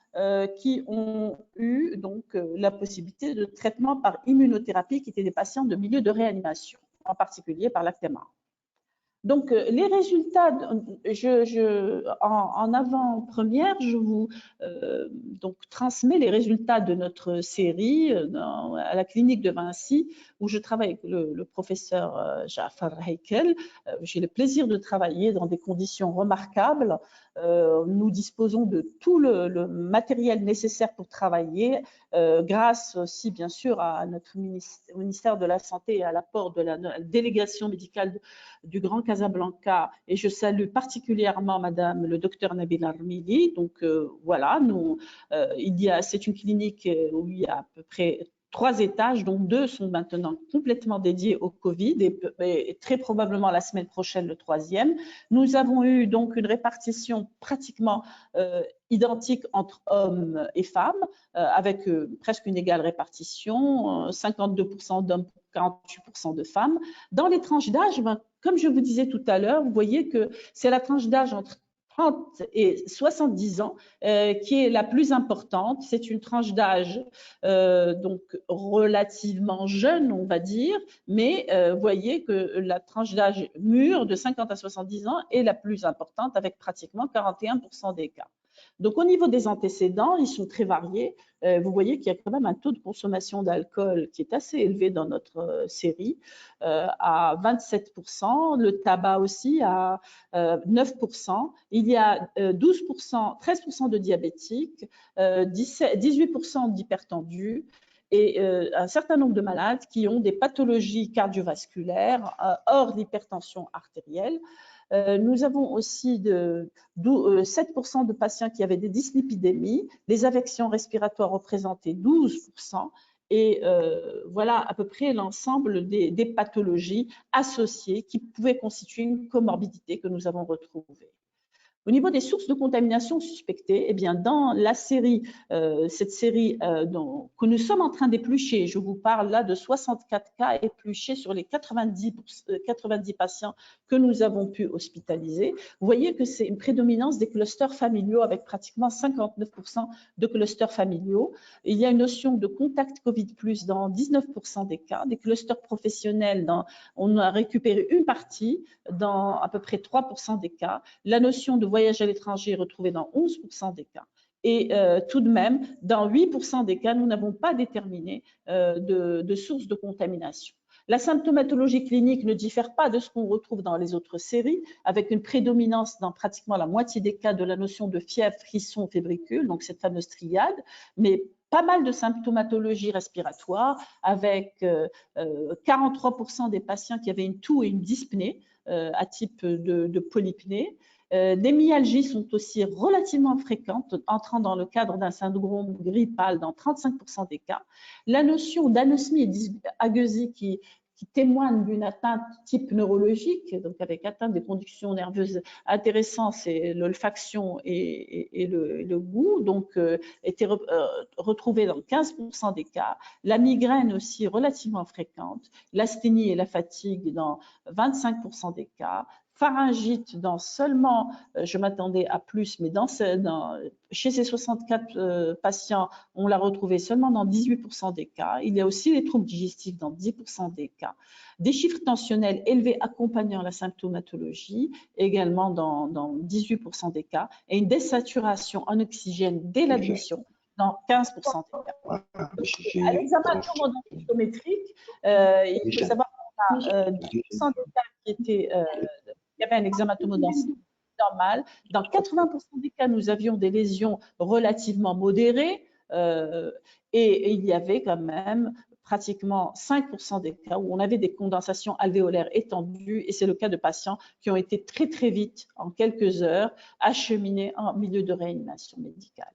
qui ont eu donc la possibilité de traitement par immunothérapie, qui étaient des patients de milieu de réanimation, en particulier par l'Actemra. Donc, les résultats, en avant-première, je vous transmets les résultats de notre série à la clinique de Vinci, où je travaille avec le professeur Jaafar Heikel. J'ai le plaisir de travailler dans des conditions remarquables. Nous disposons de tout le matériel nécessaire pour travailler, grâce aussi, bien sûr, à notre ministère de la Santé et à l'apport de la délégation médicale du Grand Casablanca, et je salue particulièrement Madame le docteur Nabil Armili. Donc voilà, c'est une clinique où il y a à peu près 3 étages, dont 2 sont maintenant complètement dédiés au Covid et très probablement la semaine prochaine le 3e. Nous avons eu donc une répartition pratiquement identique entre hommes et femmes, avec presque une égale répartition, 52% d'hommes pour 48% de femmes. Dans les tranches d'âge, comme je vous disais tout à l'heure, vous voyez que c'est la tranche d'âge entre 30 et 70 ans qui est la plus importante. C'est une tranche d'âge donc relativement jeune, on va dire, mais vous voyez que la tranche d'âge mûre de 50 à 70 ans est la plus importante, avec pratiquement 41% des cas. Donc, au niveau des antécédents, ils sont très variés. Vous voyez qu'il y a quand même un taux de consommation d'alcool qui est assez élevé dans notre série, à 27%, le tabac aussi à 9%. Il y a 13% de diabétiques, 18% d'hypertendus et un certain nombre de malades qui ont des pathologies cardiovasculaires hors l'hypertension artérielle. Nous avons aussi 7% de patients qui avaient des dyslipidémies. Les affections respiratoires représentaient 12%. Et voilà à peu près l'ensemble des pathologies associées qui pouvaient constituer une comorbidité que nous avons retrouvée. Au niveau des sources de contamination suspectées, eh bien, dans la série, cette série que nous sommes en train d'éplucher, je vous parle là de 64 cas épluchés sur les 90 patients que nous avons pu hospitaliser. Vous voyez que c'est une prédominance des clusters familiaux avec pratiquement 59% de clusters familiaux. Il y a une notion de contact Covid+ dans 19% des cas, des clusters professionnels, on a récupéré une partie dans à peu près 3% des cas. La notion de voyage à l'étranger est retrouvée dans 11% des cas. Et tout de même, dans 8% des cas, nous n'avons pas déterminé de source de contamination. La symptomatologie clinique ne diffère pas de ce qu'on retrouve dans les autres séries, avec une prédominance dans pratiquement la moitié des cas de la notion de fièvre, frisson, fébricule, donc cette fameuse triade, mais pas mal de symptomatologie respiratoire, avec 43% des patients qui avaient une toux et une dyspnée à type de polypnée. Des myalgies sont aussi relativement fréquentes, entrant dans le cadre d'un syndrome grippal dans 35% des cas. La notion d'anosmie et d'agueusie qui témoigne d'une atteinte type neurologique, donc avec atteinte des conductions nerveuses intéressantes, c'est l'olfaction et le goût, donc était retrouvée dans 15% des cas. La migraine aussi relativement fréquente, l'asthénie et la fatigue dans 25% des cas. Pharyngite dans seulement, je m'attendais à plus, mais chez ces 64 patients, on l'a retrouvé seulement dans 18% des cas. Il y a aussi les troubles digestifs dans 10% des cas. Des chiffres tensionnels élevés accompagnant la symptomatologie, également dans 18% des cas, et une désaturation en oxygène dès l'admission dans 15% des cas. À l'examen tomodensitométrique, il faut savoir qu'on a 10% des cas qui étaient il y avait un examen tomodensitométrique normal. Dans 80% des cas, nous avions des lésions relativement modérées et il y avait quand même pratiquement 5% des cas où on avait des condensations alvéolaires étendues et c'est le cas de patients qui ont été très très vite, en quelques heures, acheminés en milieu de réanimation médicale.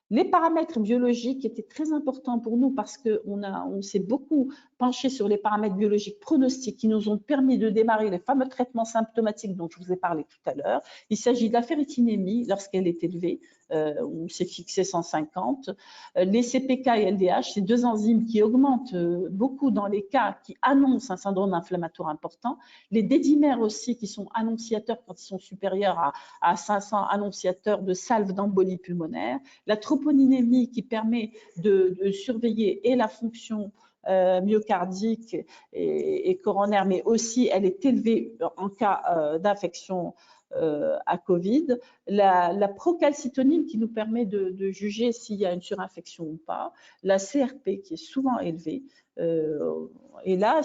Les paramètres biologiques étaient très importants pour nous parce qu'on s'est beaucoup penché sur les paramètres biologiques pronostiques qui nous ont permis de démarrer les fameux traitements symptomatiques dont je vous ai parlé tout à l'heure. Il s'agit de la ferritinémie lorsqu'elle est élevée, on s'est fixé 150. Les CPK et LDH, ces deux enzymes qui augmentent beaucoup dans les cas qui annoncent un syndrome inflammatoire important. Les dédimères aussi qui sont annonciateurs quand ils sont supérieurs à 500 annonciateurs de salve d'embolie pulmonaire. La troponinémie qui permet de surveiller et la fonction myocardique et coronaire, mais aussi elle est élevée en cas d'infection à Covid. La procalcitonine qui nous permet de juger s'il y a une surinfection ou pas. La CRP qui est souvent élevée. Et là,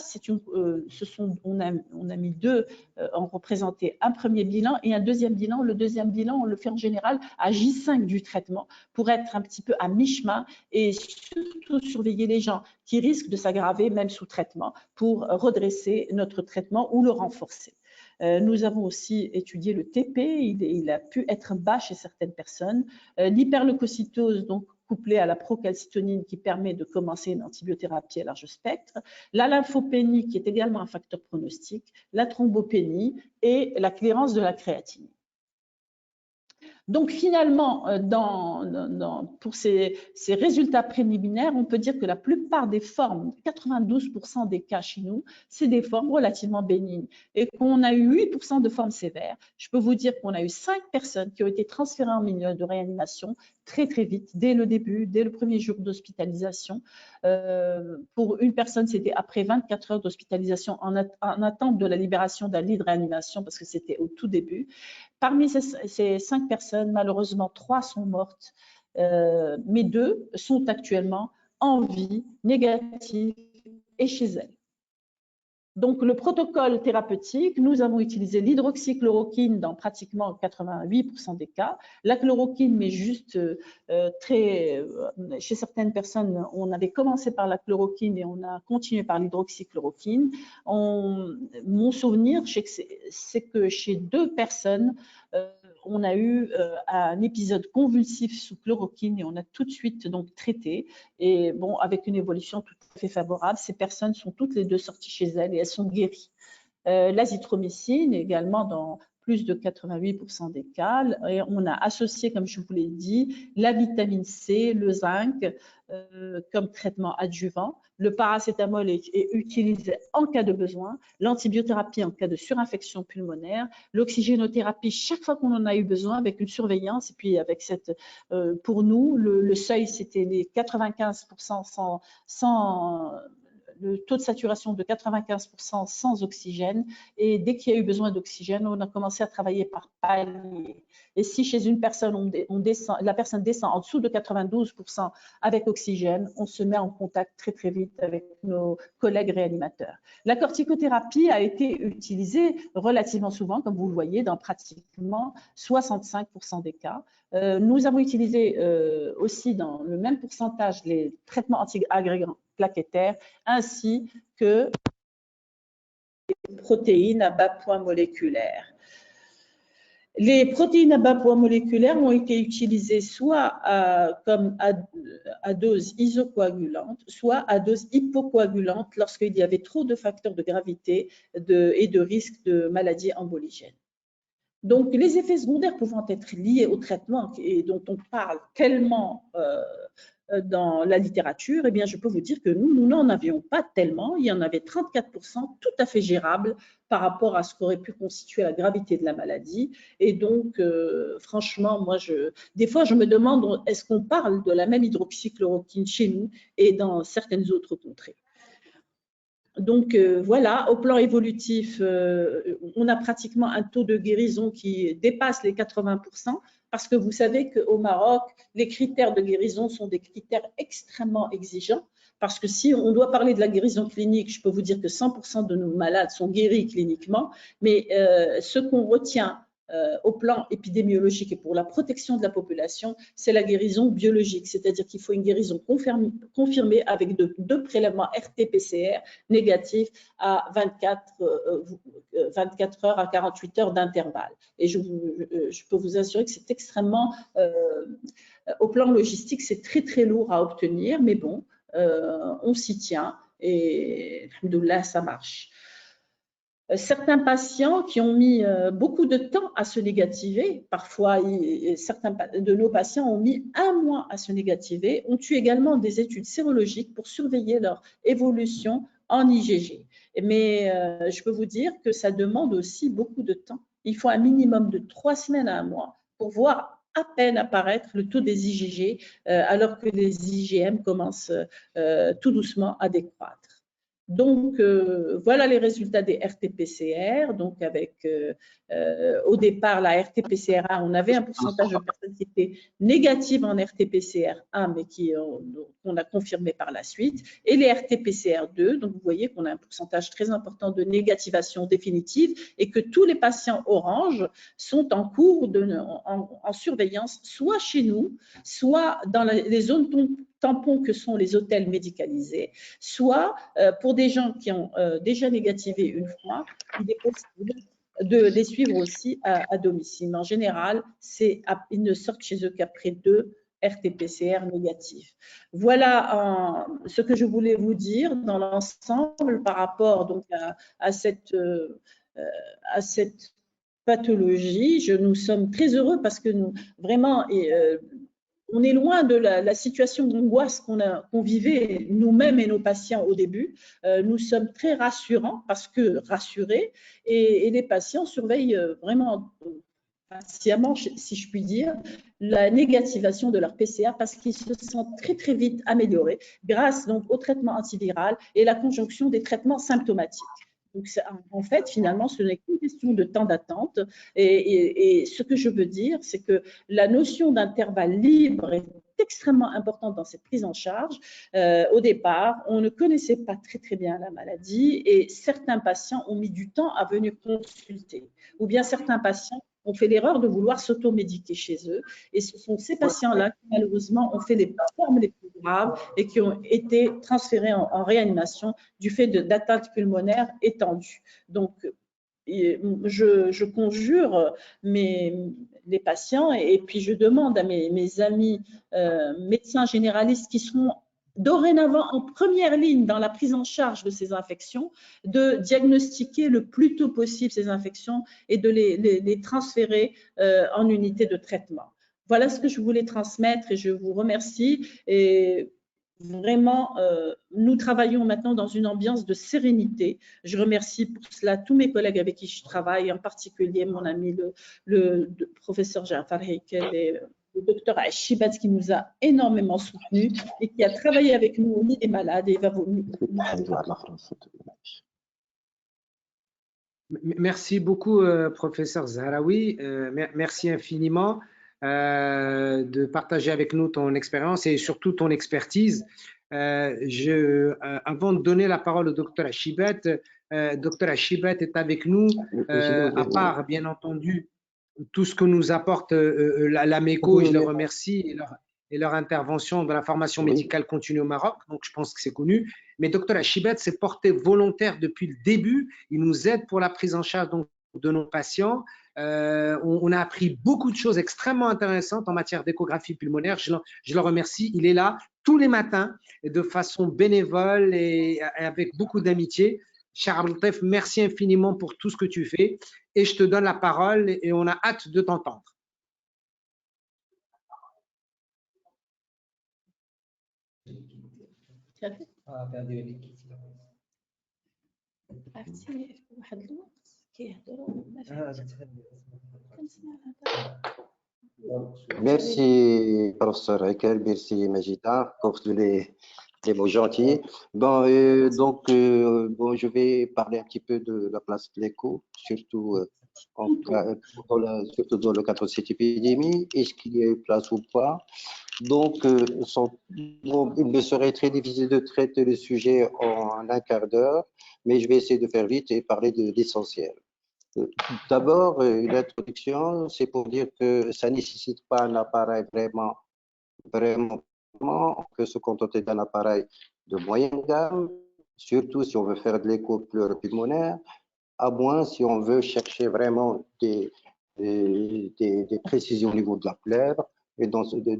on a mis deux, on représentait un premier bilan et un deuxième bilan. Le deuxième bilan, on le fait en général à J5 du traitement pour être un petit peu à mi-chemin et surtout surveiller les gens qui risquent de s'aggraver même sous traitement pour redresser notre traitement ou le renforcer. Nous avons aussi étudié le TP, il a pu être bas chez certaines personnes. L'hyperleucocytose, donc couplée à la procalcitonine qui permet de commencer une antibiothérapie à large spectre, la lymphopénie qui est également un facteur pronostique, la thrombopénie et la clairance de la créatinine. Donc finalement, pour ces résultats préliminaires, on peut dire que la plupart des formes, 92% des cas chez nous, c'est des formes relativement bénignes et qu'on a eu 8% de formes sévères. Je peux vous dire qu'on a eu 5 personnes qui ont été transférées en milieu de réanimation très très vite, dès le début, dès le premier jour d'hospitalisation. Pour une personne, c'était après 24 heures d'hospitalisation en attente de la libération d'un lit de réanimation parce que c'était au tout début. Parmi ces 5 personnes, malheureusement, 3 sont mortes, mais 2 sont actuellement en vie, négatives et chez elles. Donc, le protocole thérapeutique, nous avons utilisé l'hydroxychloroquine dans pratiquement 88% des cas. La chloroquine, mais juste chez certaines personnes, on avait commencé par la chloroquine et on a continué par l'hydroxychloroquine. Mon souvenir, c'est que chez 2 personnes, on a eu un épisode convulsif sous chloroquine et on a tout de suite donc traité. Et bon, avec une évolution tout à fait favorable, ces personnes sont toutes les 2 sorties chez elles et elles sont guéries. L'azithromycine également dans plus de 88% des cas. Et on a associé, comme je vous l'ai dit, la vitamine C, le zinc comme traitement adjuvant. Le paracétamol est utilisé en cas de besoin, l'antibiothérapie en cas de surinfection pulmonaire, l'oxygénothérapie chaque fois qu'on en a eu besoin avec une surveillance. Et puis avec cette, pour nous, le seuil, c'était les 95% sans le taux de saturation de 95% sans oxygène. Et dès qu'il y a eu besoin d'oxygène, on a commencé à travailler par palier. Et si chez une personne, la personne descend en dessous de 92% avec oxygène, on se met en contact très, très vite avec nos collègues réanimateurs. La corticothérapie a été utilisée relativement souvent, comme vous le voyez, dans pratiquement 65% des cas. Nous avons utilisé aussi dans le même pourcentage les traitements anti-agrégants plaquettaires ainsi que les protéines à bas point moléculaire. Les protéines à bas point moléculaire ont été utilisées soit comme à dose isocoagulante, soit à dose hypocoagulante lorsqu'il y avait trop de facteurs de gravité et de risque de maladie emboligène. Donc, les effets secondaires pouvant être liés au traitement et dont on parle tellement dans la littérature, eh bien, je peux vous dire que nous n'en avions pas tellement. Il y en avait 34%, tout à fait gérables par rapport à ce qu'aurait pu constituer la gravité de la maladie. Et donc, franchement, moi, des fois, je me demande, est-ce qu'on parle de la même hydroxychloroquine chez nous et dans certaines autres contrées? Donc voilà, au plan évolutif, on a pratiquement un taux de guérison qui dépasse les 80%, parce que vous savez qu'au Maroc, les critères de guérison sont des critères extrêmement exigeants, parce que si on doit parler de la guérison clinique, je peux vous dire que 100% de nos malades sont guéris cliniquement, mais ce qu'on retient au plan épidémiologique et pour la protection de la population, c'est la guérison biologique, c'est-à-dire qu'il faut une guérison confirmée avec deux prélèvements RT-PCR négatifs à 24 heures à 48 heures d'intervalle. Et je peux vous assurer que c'est extrêmement, au plan logistique, c'est très très lourd à obtenir, mais bon, on s'y tient et alhamdoulilah, ça marche. Certains patients qui ont mis beaucoup de temps à se négativer, parfois certains de nos patients ont mis 1 mois à se négativer, ont eu également des études sérologiques pour surveiller leur évolution en IgG. Mais je peux vous dire que ça demande aussi beaucoup de temps. Il faut un minimum de 3 semaines à 1 mois pour voir à peine apparaître le taux des IgG alors que les IgM commencent tout doucement à décroître. Donc, voilà les résultats des RT-PCR. Donc, avec au départ, la RT-PCR1, on avait un pourcentage de personnes qui étaient négatives en RT-PCR1, mais qu'on a confirmé par la suite. Et les RT-PCR2, donc vous voyez qu'on a un pourcentage très important de négativation définitive et que tous les patients orange sont en cours en surveillance, soit chez nous, soit dans les zones tampons que sont les hôtels médicalisés, soit pour des gens qui ont déjà négativé une fois, il est possible de les suivre aussi à domicile. Mais en général, ils ne sortent chez eux qu'après 2 RT-PCR négatifs. Voilà ce que je voulais vous dire dans l'ensemble par rapport donc, à cette pathologie. Nous sommes très heureux parce que nous, vraiment, on est loin de la situation d'angoisse qu'on vivait nous-mêmes et nos patients au début. Nous sommes très rassurants rassurés et les patients surveillent vraiment patiemment, si je puis dire, la négativation de leur PCA parce qu'ils se sentent très très vite améliorés grâce donc au traitement antiviral et la conjonction des traitements symptomatiques. Donc, en fait, finalement, ce n'est qu'une question de temps d'attente. Et ce que je veux dire, c'est que la notion d'intervalle libre est extrêmement importante dans cette prise en charge. Au départ, on ne connaissait pas très bien la maladie et certains patients ont mis du temps à venir consulter. Ou bien certains patients ont fait l'erreur de vouloir s'automédiquer chez eux. Et ce sont ces patients-là qui, malheureusement, ont fait les formes les plus graves et qui ont été transférés en réanimation du fait d'atteintes pulmonaires étendues. Donc, je conjure les patients et puis je demande à mes amis médecins généralistes qui seront dorénavant en première ligne dans la prise en charge de ces infections, de diagnostiquer le plus tôt possible ces infections et de les transférer en unité de traitement. Voilà ce que je voulais transmettre et je vous remercie. Et vraiment, nous travaillons maintenant dans une ambiance de sérénité. Je remercie pour cela tous mes collègues avec qui je travaille, en particulier mon ami le professeur Jafar Heikel et le docteur Achibat qui nous a énormément soutenus et qui a travaillé avec nous au lit des malades et va vous. Merci beaucoup, professeur Zahraoui. Merci infiniment de partager avec nous ton expérience et surtout ton expertise. Avant de donner la parole au docteur Achibat, docteur Achibat est avec nous, à part, bien entendu, tout ce que nous apporte la MECO, je les remercie, et leur intervention dans la formation médicale continue au Maroc, donc je pense que c'est connu. Mais Dr Achibat s'est porté volontaire depuis le début, il nous aide pour la prise en charge donc, de nos patients. On a appris beaucoup de choses extrêmement intéressantes en matière d'échographie pulmonaire, je le remercie, il est là tous les matins de façon bénévole et avec beaucoup d'amitié. Cher Abdeltef, merci infiniment pour tout ce que tu fais et je te donne la parole et on a hâte de t'entendre. Merci, professeur Heikel, merci Majida pour tous les mots gentils. Bon, bon, je vais parler un petit peu de la place de l'écho, surtout, surtout dans le cadre de cette épidémie. Est-ce qu'il y a eu place ou pas? Donc, il me serait très difficile de traiter le sujet en un quart d'heure, mais je vais essayer de faire vite et parler de l'essentiel. D'abord, une introduction, c'est pour dire que ça ne nécessite pas un appareil vraiment, on peut se contenter d'un appareil de moyenne gamme, surtout si on veut faire de l'écho pleuropulmonaire, à moins si on veut chercher vraiment des précisions au niveau de la plèvre, et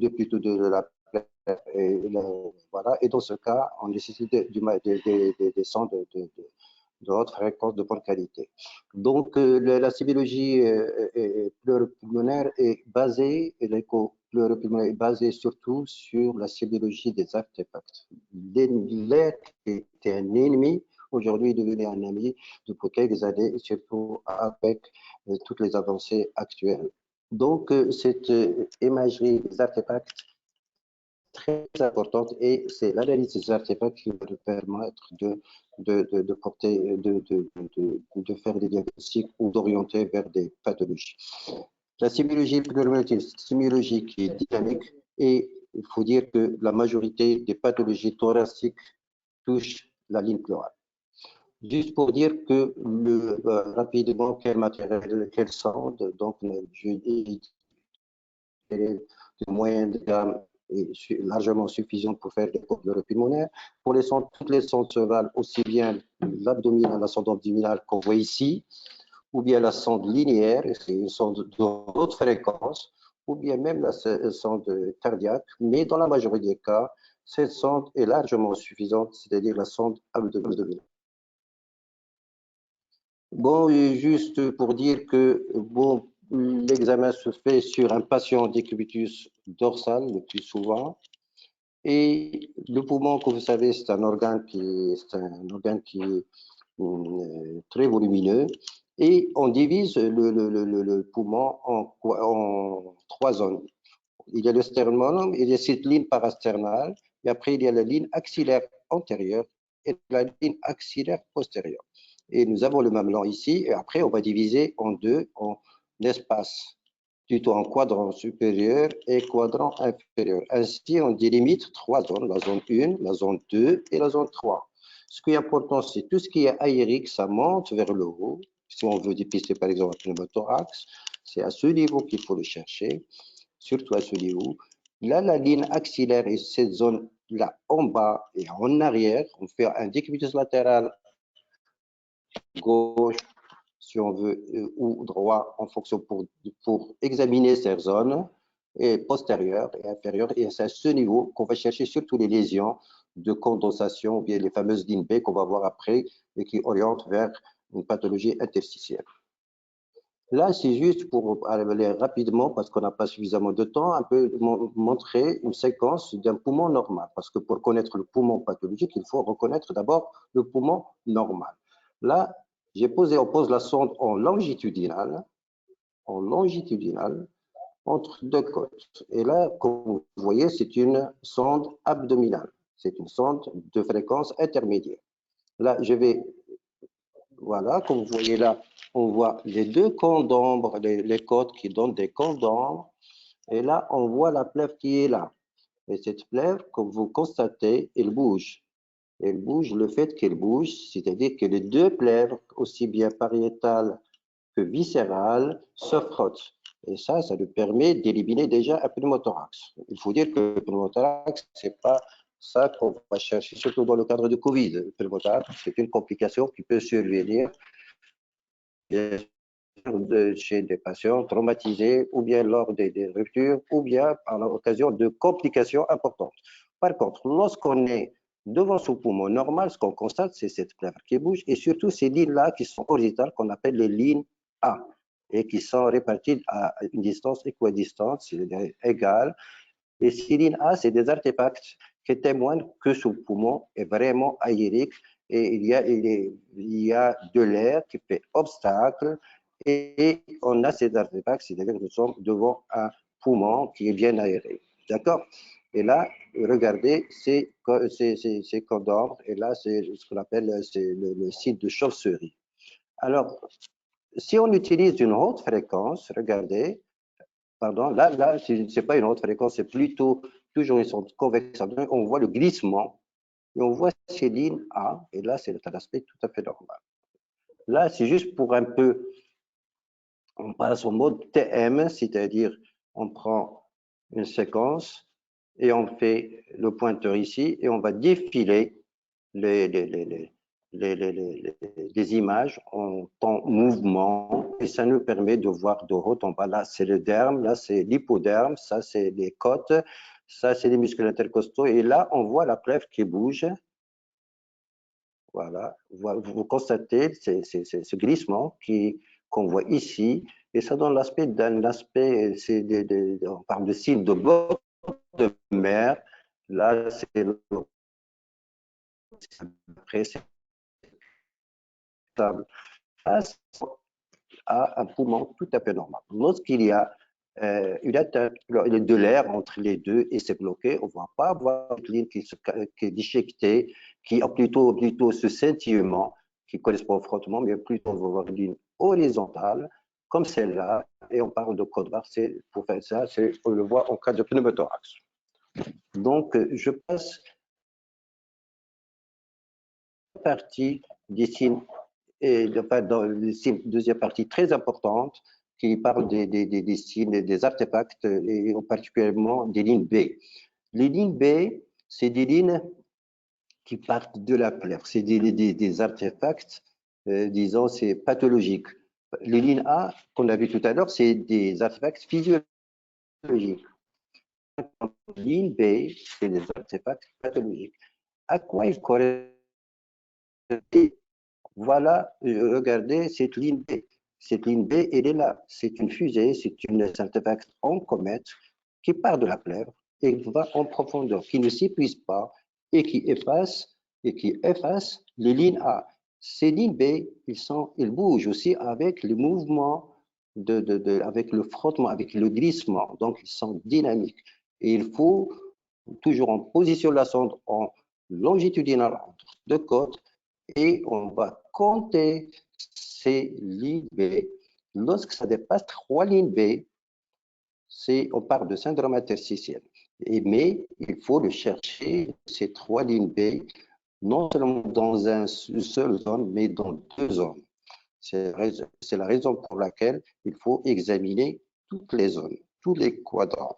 plutôt de la plèvre. Voilà. Et dans ce cas, on nécessite des sons de haute fréquence de bonne qualité. Donc, la sémiologie pleuropulmonaire est basée, et l'écho pleuropulmonaire est basé surtout sur la sémiologie des artefacts. L'air était un ennemi, aujourd'hui est devenu un ami depuis quelques années, surtout avec toutes les avancées actuelles. Donc, cette imagerie des artefacts très importante et c'est l'analyse des artefacts qui va nous permettre de faire des diagnostics ou d'orienter vers des pathologies. La sémiologie pulmonaire est une sémiologie qui est dynamique et il faut dire que la majorité des pathologies thoraciques touchent la ligne pleurale. Juste pour dire que rapidement, quel matériel, quelle sonde, donc je dis de moyenne gamme est largement suffisante pour faire des coupes pleuropulmonaires. Pour les sondes, toutes les sondes se valent aussi bien l'abdominale, la sonde abdominale qu'on voit ici, ou bien la sonde linéaire, c'est une sonde de haute fréquence, ou bien même la sonde cardiaque, mais dans la majorité des cas, cette sonde est largement suffisante, c'est-à-dire la sonde abdominale. Bon, juste pour dire que bon, l'examen se fait sur un patient décubitus dorsal le plus souvent. Et le poumon, comme vous savez, c'est un organe qui est très volumineux. Et on divise le poumon en trois zones. Il y a le sternum, il y a cette ligne parasternale, et après il y a la ligne axillaire antérieure et la ligne axillaire postérieure. Et nous avons le mamelon ici, et après on va diviser en deux, en l'espace plutôt en quadrant supérieur et quadrant inférieur. Ainsi, on délimite 3 zones, la zone 1, la zone 2 et la zone 3. Ce qui est important, c'est tout ce qui est aérique, ça monte vers le haut. Si on veut dépister, par exemple, un pneumothorax, c'est à ce niveau qu'il faut le chercher, surtout à ce niveau. Là, la ligne axillaire et cette zone-là en bas et en arrière, on fait un décubitus latéral gauche, si on veut, ou droit, en fonction pour examiner ces zones, et postérieures et inférieures. Et c'est à ce niveau qu'on va chercher surtout les lésions de condensation, ou bien les fameuses lignes B qu'on va voir après et qui orientent vers une pathologie interstitielle. Là, c'est juste pour aller rapidement, parce qu'on n'a pas suffisamment de temps, un peu montrer une séquence d'un poumon normal. Parce que pour connaître le poumon pathologique, il faut reconnaître d'abord le poumon normal. Là, on pose la sonde en longitudinal, entre deux côtes. Et là, comme vous voyez, c'est une sonde abdominale. C'est une sonde de fréquence intermédiaire. Là, voilà, comme vous voyez là, on voit les deux cônes d'ombre, les côtes qui donnent des cônes d'ombre. Et là, on voit la plèvre qui est là. Et cette plèvre, comme vous constatez, elle bouge. Elle bouge, le fait qu'elle bouge, c'est-à-dire que les deux plèvres, aussi bien pariétales que viscérales, se frottent. Et ça lui permet d'éliminer déjà un pneumothorax. Il faut dire que le pneumothorax, c'est pas ça qu'on va chercher, surtout dans le cadre de Covid. Le pneumothorax, c'est une complication qui peut survenir chez des patients traumatisés ou bien lors des ruptures ou bien à l'occasion de complications importantes. Par contre, lorsqu'on est devant ce poumon normal, ce qu'on constate, c'est cette plèvre qui bouge et surtout ces lignes-là qui sont horizontales, qu'on appelle les lignes A et qui sont réparties à une distance équidistante, c'est-à-dire égale. Et ces lignes A, c'est des artefacts qui témoignent que ce poumon est vraiment aérique et il y a de l'air qui fait obstacle et on a ces artefacts, c'est-à-dire que nous sommes devant un poumon qui est bien aéré. D'accord? Et là, regardez, c'est cônes d'ombre et là, c'est ce qu'on appelle le site de chauve-souris. Alors, si on utilise une haute fréquence, regardez, pardon, là ce n'est pas une haute fréquence, c'est plutôt toujours une sonde convexe. On voit le glissement et on voit ces lignes A, et là, c'est un aspect tout à fait normal. Là, c'est juste pour un peu, on passe au mode TM, c'est-à-dire on prend une séquence et on fait le pointeur ici et on va défiler les images en mouvement et ça nous permet de voir de haut en bas. Là, c'est le derme, là, c'est l'hypoderme, ça, c'est les côtes, ça, c'est les muscles intercostaux et là, on voit la plèvre qui bouge. Voilà, vous constatez ce glissement qu'on voit ici, et ça donne l'aspect d'un aspect, on parle de signe de bord de mer. Là, c'est après, c'est stable. À un poumon tout à fait normal. Lorsqu'il y a une atteinte de l'air entre les deux et c'est bloqué, on ne va pas avoir une ligne qui est déchiquetée, qui a plutôt ce scintillement qui correspond au frottement, mais plutôt on va avoir une ligne horizontale comme celle-là, et on parle de code barre. Pour faire ça, on le voit en cas de pneumothorax. Donc, je passe à la partie des signes et dans la deuxième partie très importante qui parle des signes, des artefacts et particulièrement des lignes B. Les lignes B, c'est des lignes qui partent de la plèvre, c'est des artefacts, disons, c'est pathologique. Les lignes A, qu'on a vu tout à l'heure, c'est des artefacts physiologiques. Les lignes B, c'est des artefacts pathologiques. À quoi ils correspondent? Voilà, regardez cette ligne B. Cette ligne B, elle est là. C'est une fusée, c'est une artefact en comète qui part de la plèvre et qui va en profondeur, qui ne s'épuise pas et qui efface les lignes A. Ces lignes B, ils bougent aussi avec le mouvement, avec le frottement, avec le glissement. Donc, ils sont dynamiques. Et il faut toujours en position de la sonde en longitudinal entre deux côtes et on va compter ces lignes B. Lorsque ça dépasse 3 lignes B, on parle de syndrome interstitiel. Mais il faut le chercher, ces 3 lignes B, non seulement dans une seule zone, mais dans 2 zones. C'est la raison pour laquelle il faut examiner toutes les zones, tous les quadrants.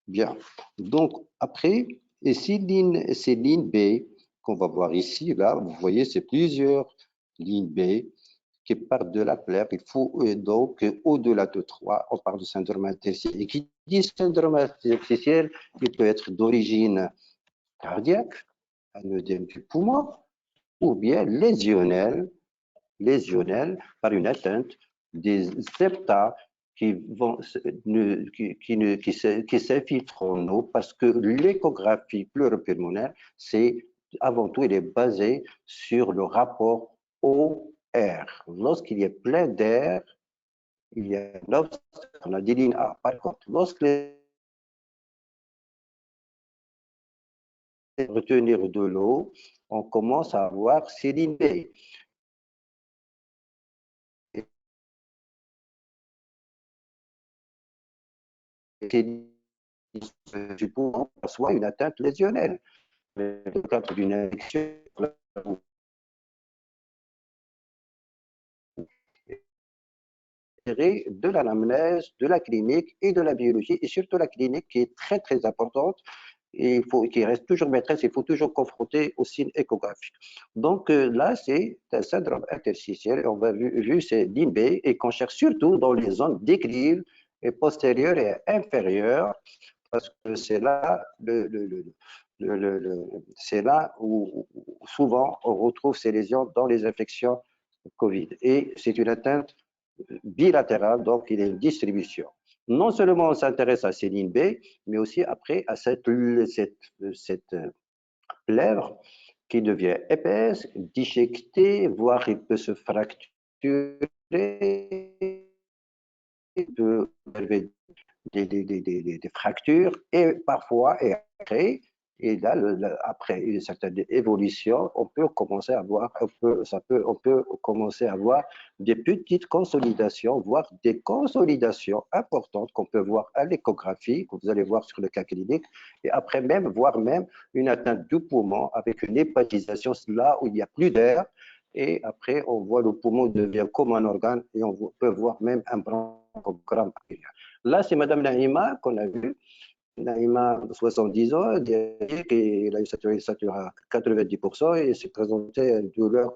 Bien. Donc, après, et ces lignes B qu'on va voir ici, là, vous voyez, c'est plusieurs lignes B qui partent de la plaie. Il faut donc, au-delà de 3, on parle de syndrome interstitiel. Et qui dit syndrome interstitiel, il peut être d'origine cardiaque, un œdème du poumon, ou bien lésionnel par une atteinte des septa qui s'infiltrent en eau, parce que l'échographie pleuropulmonaire, c'est avant tout, elle est basée sur le rapport eau-air. Lorsqu'il y a plein d'air, il y a un obstacle, on a des lignes A. Par contre, lorsque retenir de l'eau, on commence à avoir ces lignes B. Du poumon, soit une atteinte lésionnelle. Mais dans le cadre d'une infection, de l'anamnèse, de la clinique et de la biologie, et surtout la clinique qui est très très importante, et qui reste toujours maîtresse, il faut toujours confronter aux signes échographiques. Donc là, c'est un syndrome interstitiel, et on va vu c'est lignes B, et qu'on cherche surtout dans les zones déclives et postérieures et inférieures, parce que c'est là, c'est là où souvent on retrouve ces lésions dans les infections Covid. Et c'est une atteinte bilatérale, donc il y a une distribution. Non seulement on s'intéresse à ces lignes B, mais aussi après à cette plèvre qui devient épaisse, déchiquetée, voire il peut se fracturer, il peut arriver des fractures, et parfois, et après une certaine évolution, on peut commencer à voir, on peut commencer à voir des petites consolidations, voire des consolidations importantes qu'on peut voir à l'échographie, que vous allez voir sur le cas clinique, et après même, voire même une atteinte du poumon avec une hépatisation là où il n'y a plus d'air, et après on voit le poumon devient comme un organe, et on peut voir même un bronchogramme. Là, c'est Madame Naïma qu'on a vu. Naïma, 70 ans, elle a une saturée à 90% et s'est présentée à une douleur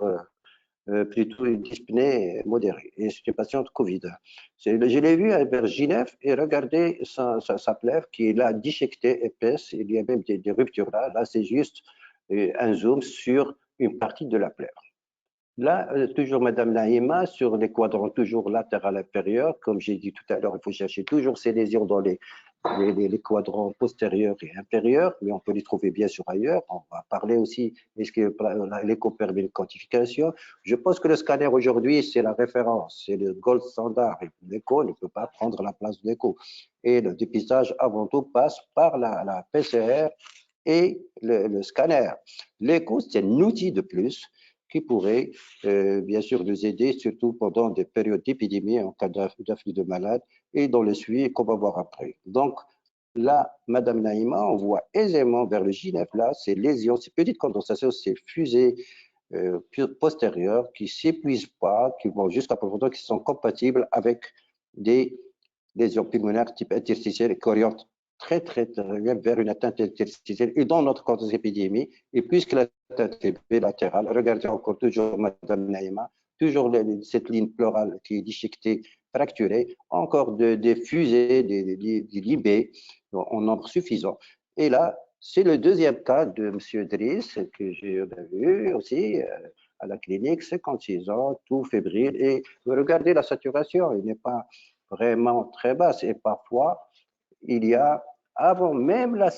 plutôt une dyspnée modérée. Et c'est une patiente Covid. Je l'ai vue vers Genève et regardez sa plèvre qui est là déchiquetée, épaisse. Il y a même des ruptures là. Là, c'est juste un zoom sur une partie de la plèvre. Là, toujours Madame Naïma, sur les quadrants toujours latéral inférieur, comme j'ai dit tout à l'heure, il faut chercher toujours ces lésions dans les quadrants postérieurs et inférieurs, mais on peut les trouver bien sûr ailleurs. On va parler aussi, est-ce que l'écho permet une quantification? Je pense que le scanner aujourd'hui, c'est la référence, c'est le gold standard. L'écho ne peut pas prendre la place de l'écho. Et le dépistage, avant tout, passe par la PCR et le scanner. L'écho, c'est un outil de plus qui pourrait bien sûr nous aider, surtout pendant des périodes d'épidémie en cas d'afflux de malades et dans le suivi qu'on va voir après. Donc là, Madame Naïma, on voit aisément vers le J9, là, ces lésions, ces petites condensations, ces fusées postérieures qui ne s'épuisent pas, qui vont jusqu'à profondeur, qui sont compatibles avec des lésions pulmonaires type interstitielle et qui orientent très bien vers une atteinte interstitielle. Et dans notre contexte d'épidémie, et puisque l'atteinte est bilatérale, regardez encore toujours Madame Naïma, toujours cette ligne pleurale qui est déchiquetée, fracturée, encore des fusées, des libés en nombre suffisant. Et là, c'est le deuxième cas de M. Driss que j'ai vu aussi à la clinique, 56 ans, tout fébrile. Et regardez la saturation, il n'est pas vraiment très basse. Et parfois, il y a, avant même la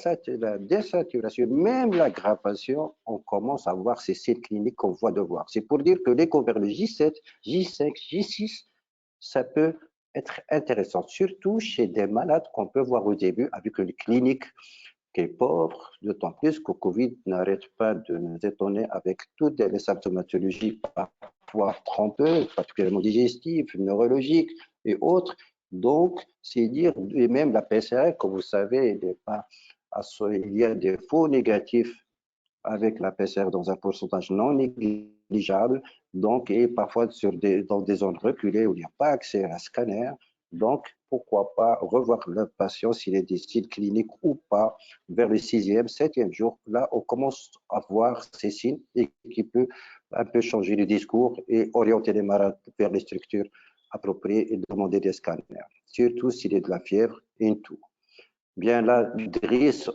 désaturation, même l'aggravation, on commence à voir ces signes cliniques qu'on voit de voir. C'est pour dire que l'écho vers le J7, J5, J6, ça peut être intéressant, surtout chez des malades qu'on peut voir au début avec une clinique qui est pauvre, d'autant plus que le Covid n'arrête pas de nous étonner avec toutes les symptomatologies parfois trompeuses, particulièrement digestives, neurologiques et autres. Donc, c'est dire, et même la PCR, comme vous savez, il y a des faux négatifs avec la PCR dans un pourcentage non négligeable, donc, et parfois dans des zones reculées où il n'y a pas accès à un scanner. Donc, pourquoi pas revoir le patient s'il est des signes cliniques ou pas vers le 6e, 7e jour. Là, on commence à voir ces signes et qui peut un peu changer le discours et orienter les malades vers les structures appropriées et demander des scanners, surtout s'il est de la fièvre et tout. Bien là, Driss,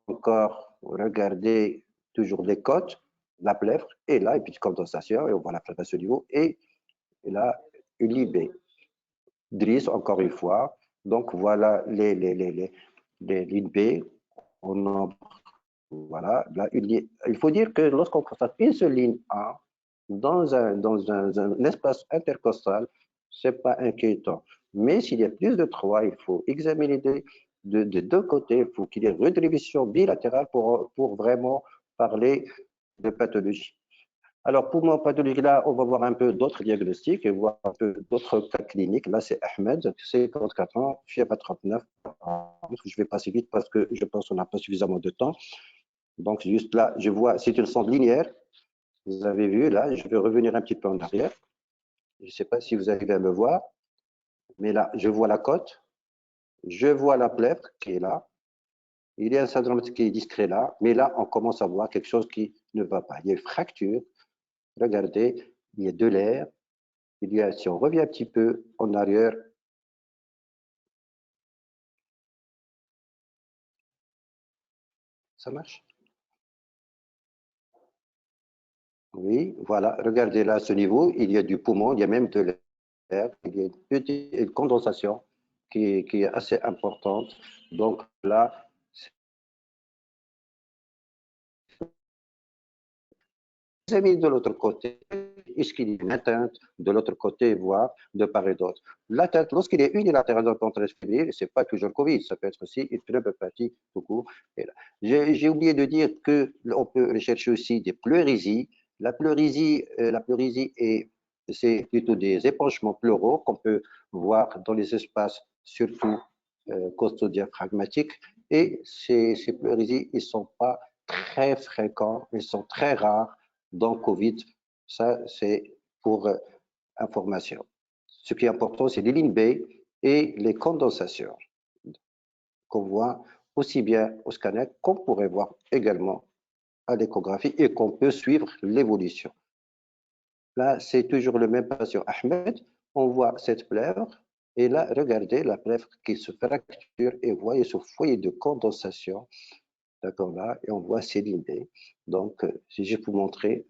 encore, regardez toujours les côtes, la plèvre, et là, et puis condensation, et on voit la plèvre à ce niveau, et là, une IB. Driss, encore une fois, donc voilà les lignes B, voilà, là, il faut dire que lorsqu'on constate une seule ligne A dans un espace intercostal, ce n'est pas inquiétant. Mais s'il y a plus de 3, il faut examiner de deux côtés, il faut qu'il y ait une redistribution bilatérale pour vraiment parler de pathologie. Alors, pour mon pathologie, là, on va voir un peu d'autres diagnostics et voir un peu d'autres cas cliniques. Là, c'est Ahmed, 54 ans, fièvre à 39. Je vais passer vite parce que je pense qu'on n'a pas suffisamment de temps. Donc, juste là, je vois, c'est une sonde linéaire. Vous avez vu, là, je vais revenir un petit peu en arrière. Je ne sais pas si vous arrivez à me voir, mais là, je vois la côte, je vois la plèvre qui est là. Il y a un syndrome qui est discret là, mais là, on commence à voir quelque chose qui ne va pas. Il y a une fracture. Regardez, il y a de l'air. Si on revient un petit peu en arrière, ça marche? Oui, voilà, regardez là, à ce niveau, il y a du poumon, il y a même de l'air, il y a une petite condensation qui est assez importante. Donc là, mis de l'autre côté, est-ce qu'il y a une atteinte de l'autre côté, voire de part et d'autre? L'atteinte, lorsqu'il est unilatéral dans le contexte fébrile, ce n'est pas toujours Covid, ça peut être aussi une pneumopathie tout court. J'ai oublié de dire qu'on peut rechercher aussi des pleurésies. La pleurésie c'est plutôt des épanchements pleuraux qu'on peut voir dans les espaces, surtout costodiaphragmatiques. Et ces pleurésies, ils ne sont pas très fréquents, ils sont très rares dans Covid. Ça, c'est pour information. Ce qui est important, c'est les lignes B et les condensations qu'on voit aussi bien au scanner qu'on pourrait voir également à l'échographie et qu'on peut suivre l'évolution. Là, c'est toujours le même patient Ahmed. On voit cette plèvre et là, regardez la plèvre qui se fracture et voyez ce foyer de condensation. D'accord, là, et on voit ces lignes B. Donc, si je peux vous montrer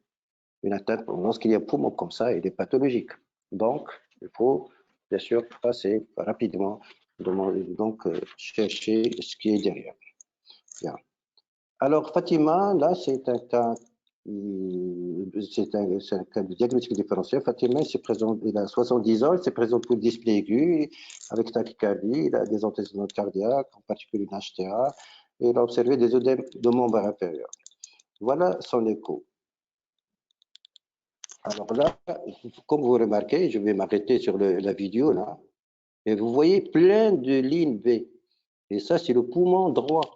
une atteinte, lorsqu'il y a un poumon comme ça, il est pathologique. Donc, il faut bien sûr passer rapidement, donc chercher ce qui est derrière. Bien. Alors, Fatima, là, c'est un cas de diagnostic différentiel. Fatima, il a 70 ans, il se présente pour dyspnée aiguë, avec tachycardie, il a des antécédents cardiaques, en particulier une HTA, et il a observé des œdèmes de membre inférieur. Voilà son écho. Alors là, comme vous remarquez, je vais m'arrêter sur la vidéo là, et vous voyez plein de lignes B. Et ça, c'est le poumon droit.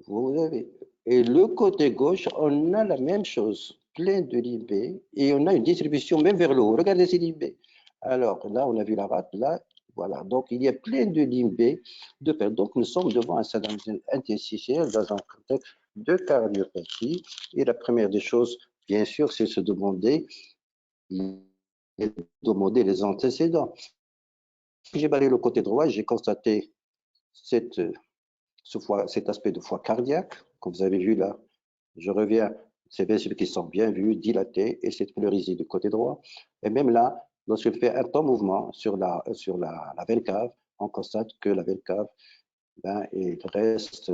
Vous avez. Et le côté gauche, on a la même chose, plein de lignes B, et on a une distribution même vers le haut. Regardez ces lignes B. Alors là, on a vu la rate, là, voilà. Donc, il y a plein de lignes B de fait. Donc, nous sommes devant un syndrome interstitiel dans un contexte de cardiopathie. Et la première des choses, bien sûr, c'est se demander les antécédents. J'ai balayé le côté droit, j'ai constaté cet aspect de foie cardiaque, comme vous avez vu là. Je reviens, ces vessies qui sont bien vues, dilatées, et cette pleurésie du côté droit. Et même là, lorsque je fais un temps mouvement sur la veine cave, on constate que la veine cave, il reste,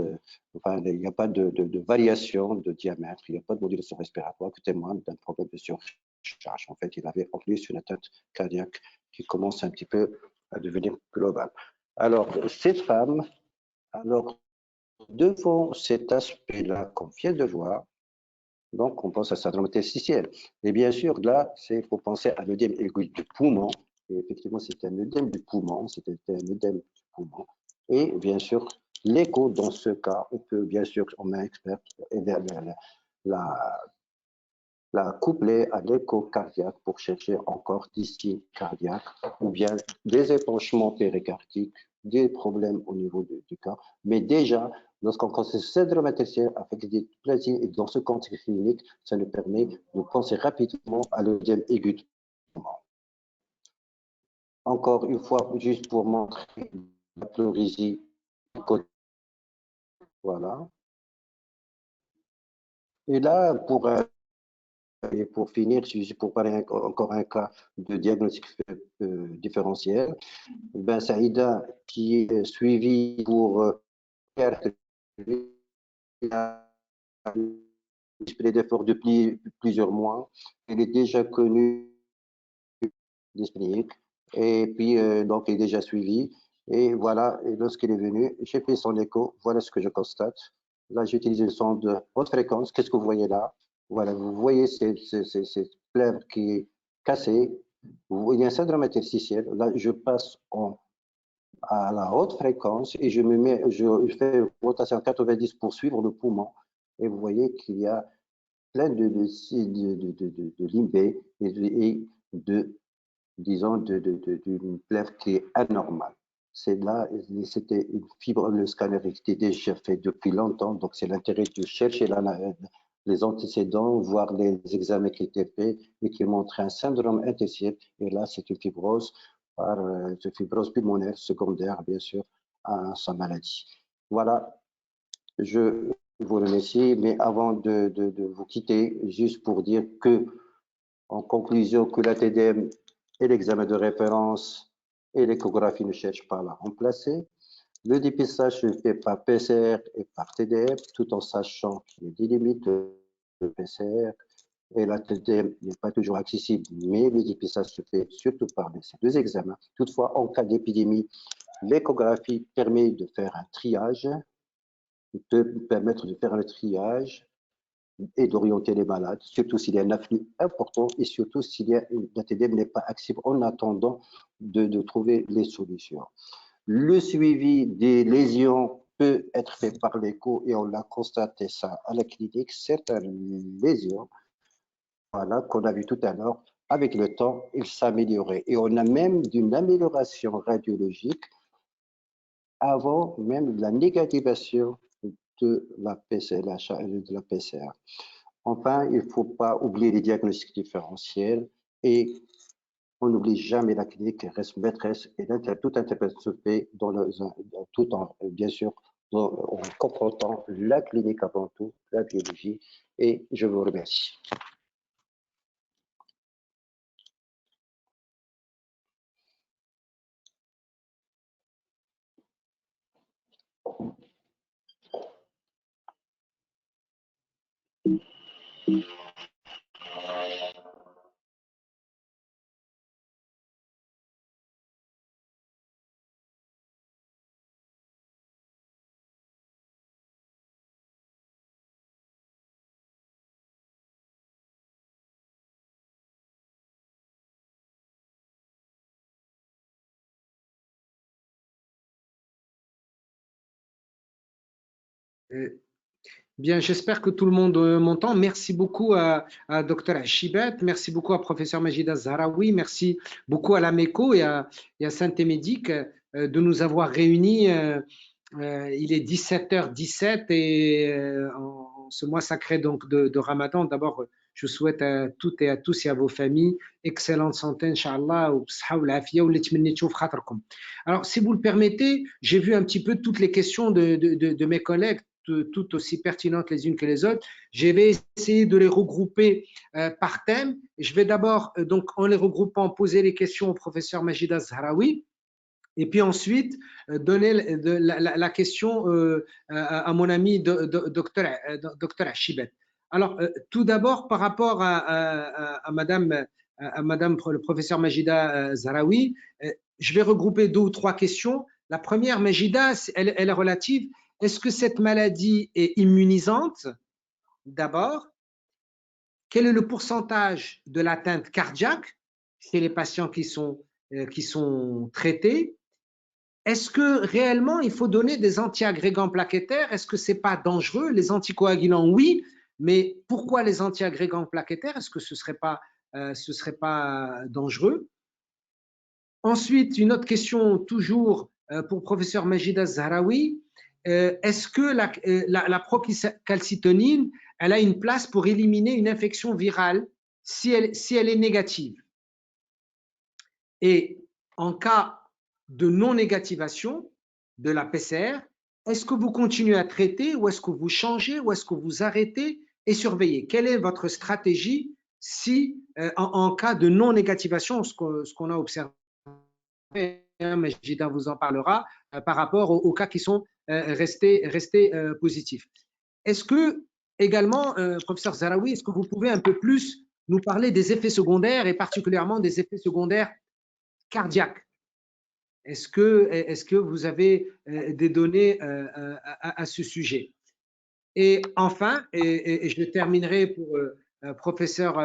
enfin, il n'y a pas de variation de diamètre, il n'y a pas de modulation respiratoire qui témoigne d'un problème de surcharge. En fait, il avait en plus une atteinte cardiaque qui commence un petit peu à devenir globale. Alors, cette femme, alors, devant cet aspect-là qu'on vient de voir, donc on pense à syndrome interstitiel. Et bien sûr, là, il faut penser à l'œdème aigu du poumon, Et effectivement, c'était un œdème du poumon, c'était un œdème du poumon. Et bien sûr, l'écho, dans ce cas, on peut bien sûr, on est expert, la coupler à l'écho cardiaque pour chercher encore dyspnée cardiaque ou bien des épanchements péricardiques, des problèmes au niveau du cœur. Mais déjà, lorsqu'on considère ce syndrome interstitiel avec des plaisirs et dans ce contexte clinique, ça nous permet de penser rapidement à l'œdème aigu. Encore une fois, juste pour montrer la pleurésie. Voilà. Et là, pour finir, pour parler encore un cas de diagnostic différentiel, ben Saïda, qui est suivie pour perte d'effort depuis plusieurs mois, elle est déjà connue dyspnéique et puis donc elle est déjà suivie. Et voilà, et lorsqu'elle est venue, j'ai fait son écho, voilà ce que je constate. Là, j'ai utilisé le son de haute fréquence. Qu'est-ce que vous voyez là? Voilà, vous voyez cette plèvre qui est cassée. Vous voyez un syndrome interstitiel. Là, je passe à la haute fréquence et je fais une rotation 90 pour suivre le poumon. Et vous voyez qu'il y a plein de limbé et disons, d'une plèvre qui est anormale. C'est là, c'était une fibre, le scanner était déjà fait depuis longtemps, donc c'est l'intérêt de chercher les antécédents, voir les examens qui étaient faits et qui montraient un syndrome interstitiel. Et là, c'est une fibrose, une fibrose pulmonaire secondaire, bien sûr, à sa maladie. Voilà, je vous remercie, mais avant de vous quitter, juste pour dire que, en conclusion, que la TDM et l'examen de référence et l'échographie ne cherchent pas à la remplacer. Le dépistage se fait par PCR et par TDM, tout en sachant qu'il y a des limites de PCR et la TDM n'est pas toujours accessible, mais le dépistage se fait surtout par ces deux examens. Toutefois, en cas d'épidémie, l'échographie permet de faire un triage, peut permettre de faire un triage et d'orienter les malades, surtout s'il y a un afflux important et surtout s'il y a la TDM n'est pas accessible en attendant de trouver les solutions. Le suivi des lésions peut être fait par l'écho et on l'a constaté ça à la clinique, certaines lésions, voilà, qu'on a vu tout à l'heure, avec le temps, ils s'amélioraient. Et on a même d'une amélioration radiologique avant même la négativation de la PCR. Enfin, il ne faut pas oublier les diagnostics différentiels et on n'oublie jamais la clinique qui reste maîtresse et toute interprétation se fait tout en, bien sûr, en confrontant la clinique avant tout, la biologie. Et je vous remercie. Bien, j'espère que tout le monde m'entend. Merci beaucoup à Dr Achibet, merci beaucoup à professeur Majida Zahraoui, merci beaucoup à la MECO et à Santé Médic de nous avoir réunis. Il est 17h17 et en ce mois sacré donc de Ramadan, d'abord, je souhaite à toutes et à tous et à vos familles excellente santé, Inch'Allah, alors, si vous le permettez, j'ai vu un petit peu toutes les questions de mes collègues, toutes aussi pertinentes les unes que les autres. Je vais essayer de les regrouper par thème. Je vais d'abord, donc, en les regroupant, poser les questions au professeur Majida Zahraoui. Et puis ensuite, donner la question à mon ami docteur Achibet. Alors, tout d'abord, par rapport à madame le professeur Majida Zahraoui, je vais regrouper 2 ou 3 questions. La première, Majida, elle est relative. Est-ce que cette maladie est immunisante? D'abord, quel est le pourcentage de l'atteinte cardiaque chez les patients qui sont qui sont traités. Est-ce que réellement il faut donner des antiagrégants plaquettaires? Est-ce que ce n'est pas dangereux? Les anticoagulants, oui, mais pourquoi les antiagrégants plaquettaires? Est-ce que ce ne serait pas dangereux? Ensuite, une autre question toujours pour professeur Majida Zahraoui. Est-ce que la procalcitonine, elle a une place pour éliminer une infection virale si elle est négative? Et en cas de non-négativation de la PCR, est-ce que vous continuez à traiter ou est-ce que vous changez ou est-ce que vous arrêtez et surveillez? Quelle est votre stratégie si en cas de non-négativation, ce qu'on a observé, mais Gida vous en parlera, par rapport aux cas qui sont restés positifs. Est-ce que également, professeur Zahraoui, est-ce que vous pouvez un peu plus nous parler des effets secondaires et particulièrement des effets secondaires cardiaques? Est-ce que vous avez des données à ce sujet? Et enfin, et je terminerai pour professeur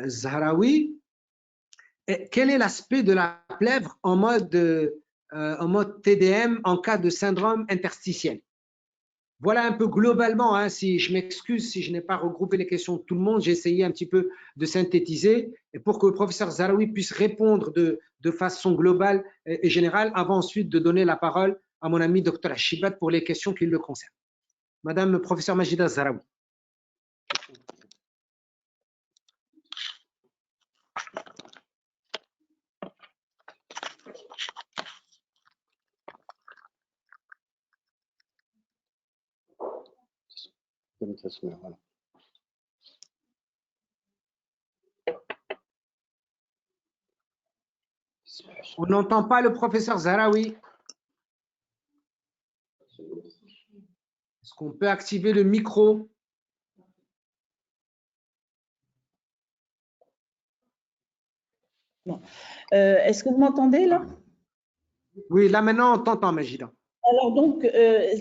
Zahraoui, quel est l'aspect de la plèvre en mode TDM en cas de syndrome interstitiel? Voilà un peu globalement, hein, si je m'excuse si je n'ai pas regroupé les questions de tout le monde, j'ai essayé un petit peu de synthétiser et pour que le professeur Zahraoui puisse répondre de façon globale et générale avant ensuite de donner la parole à mon ami Dr Achibat pour les questions qui le concernent. Madame le professeur Majida Zahraoui. Voilà. On n'entend pas le professeur Zahraoui. Est-ce qu'on peut activer le micro? Bon. Est-ce que vous m'entendez là? Oui, là maintenant on t'entend, Majida. Alors donc,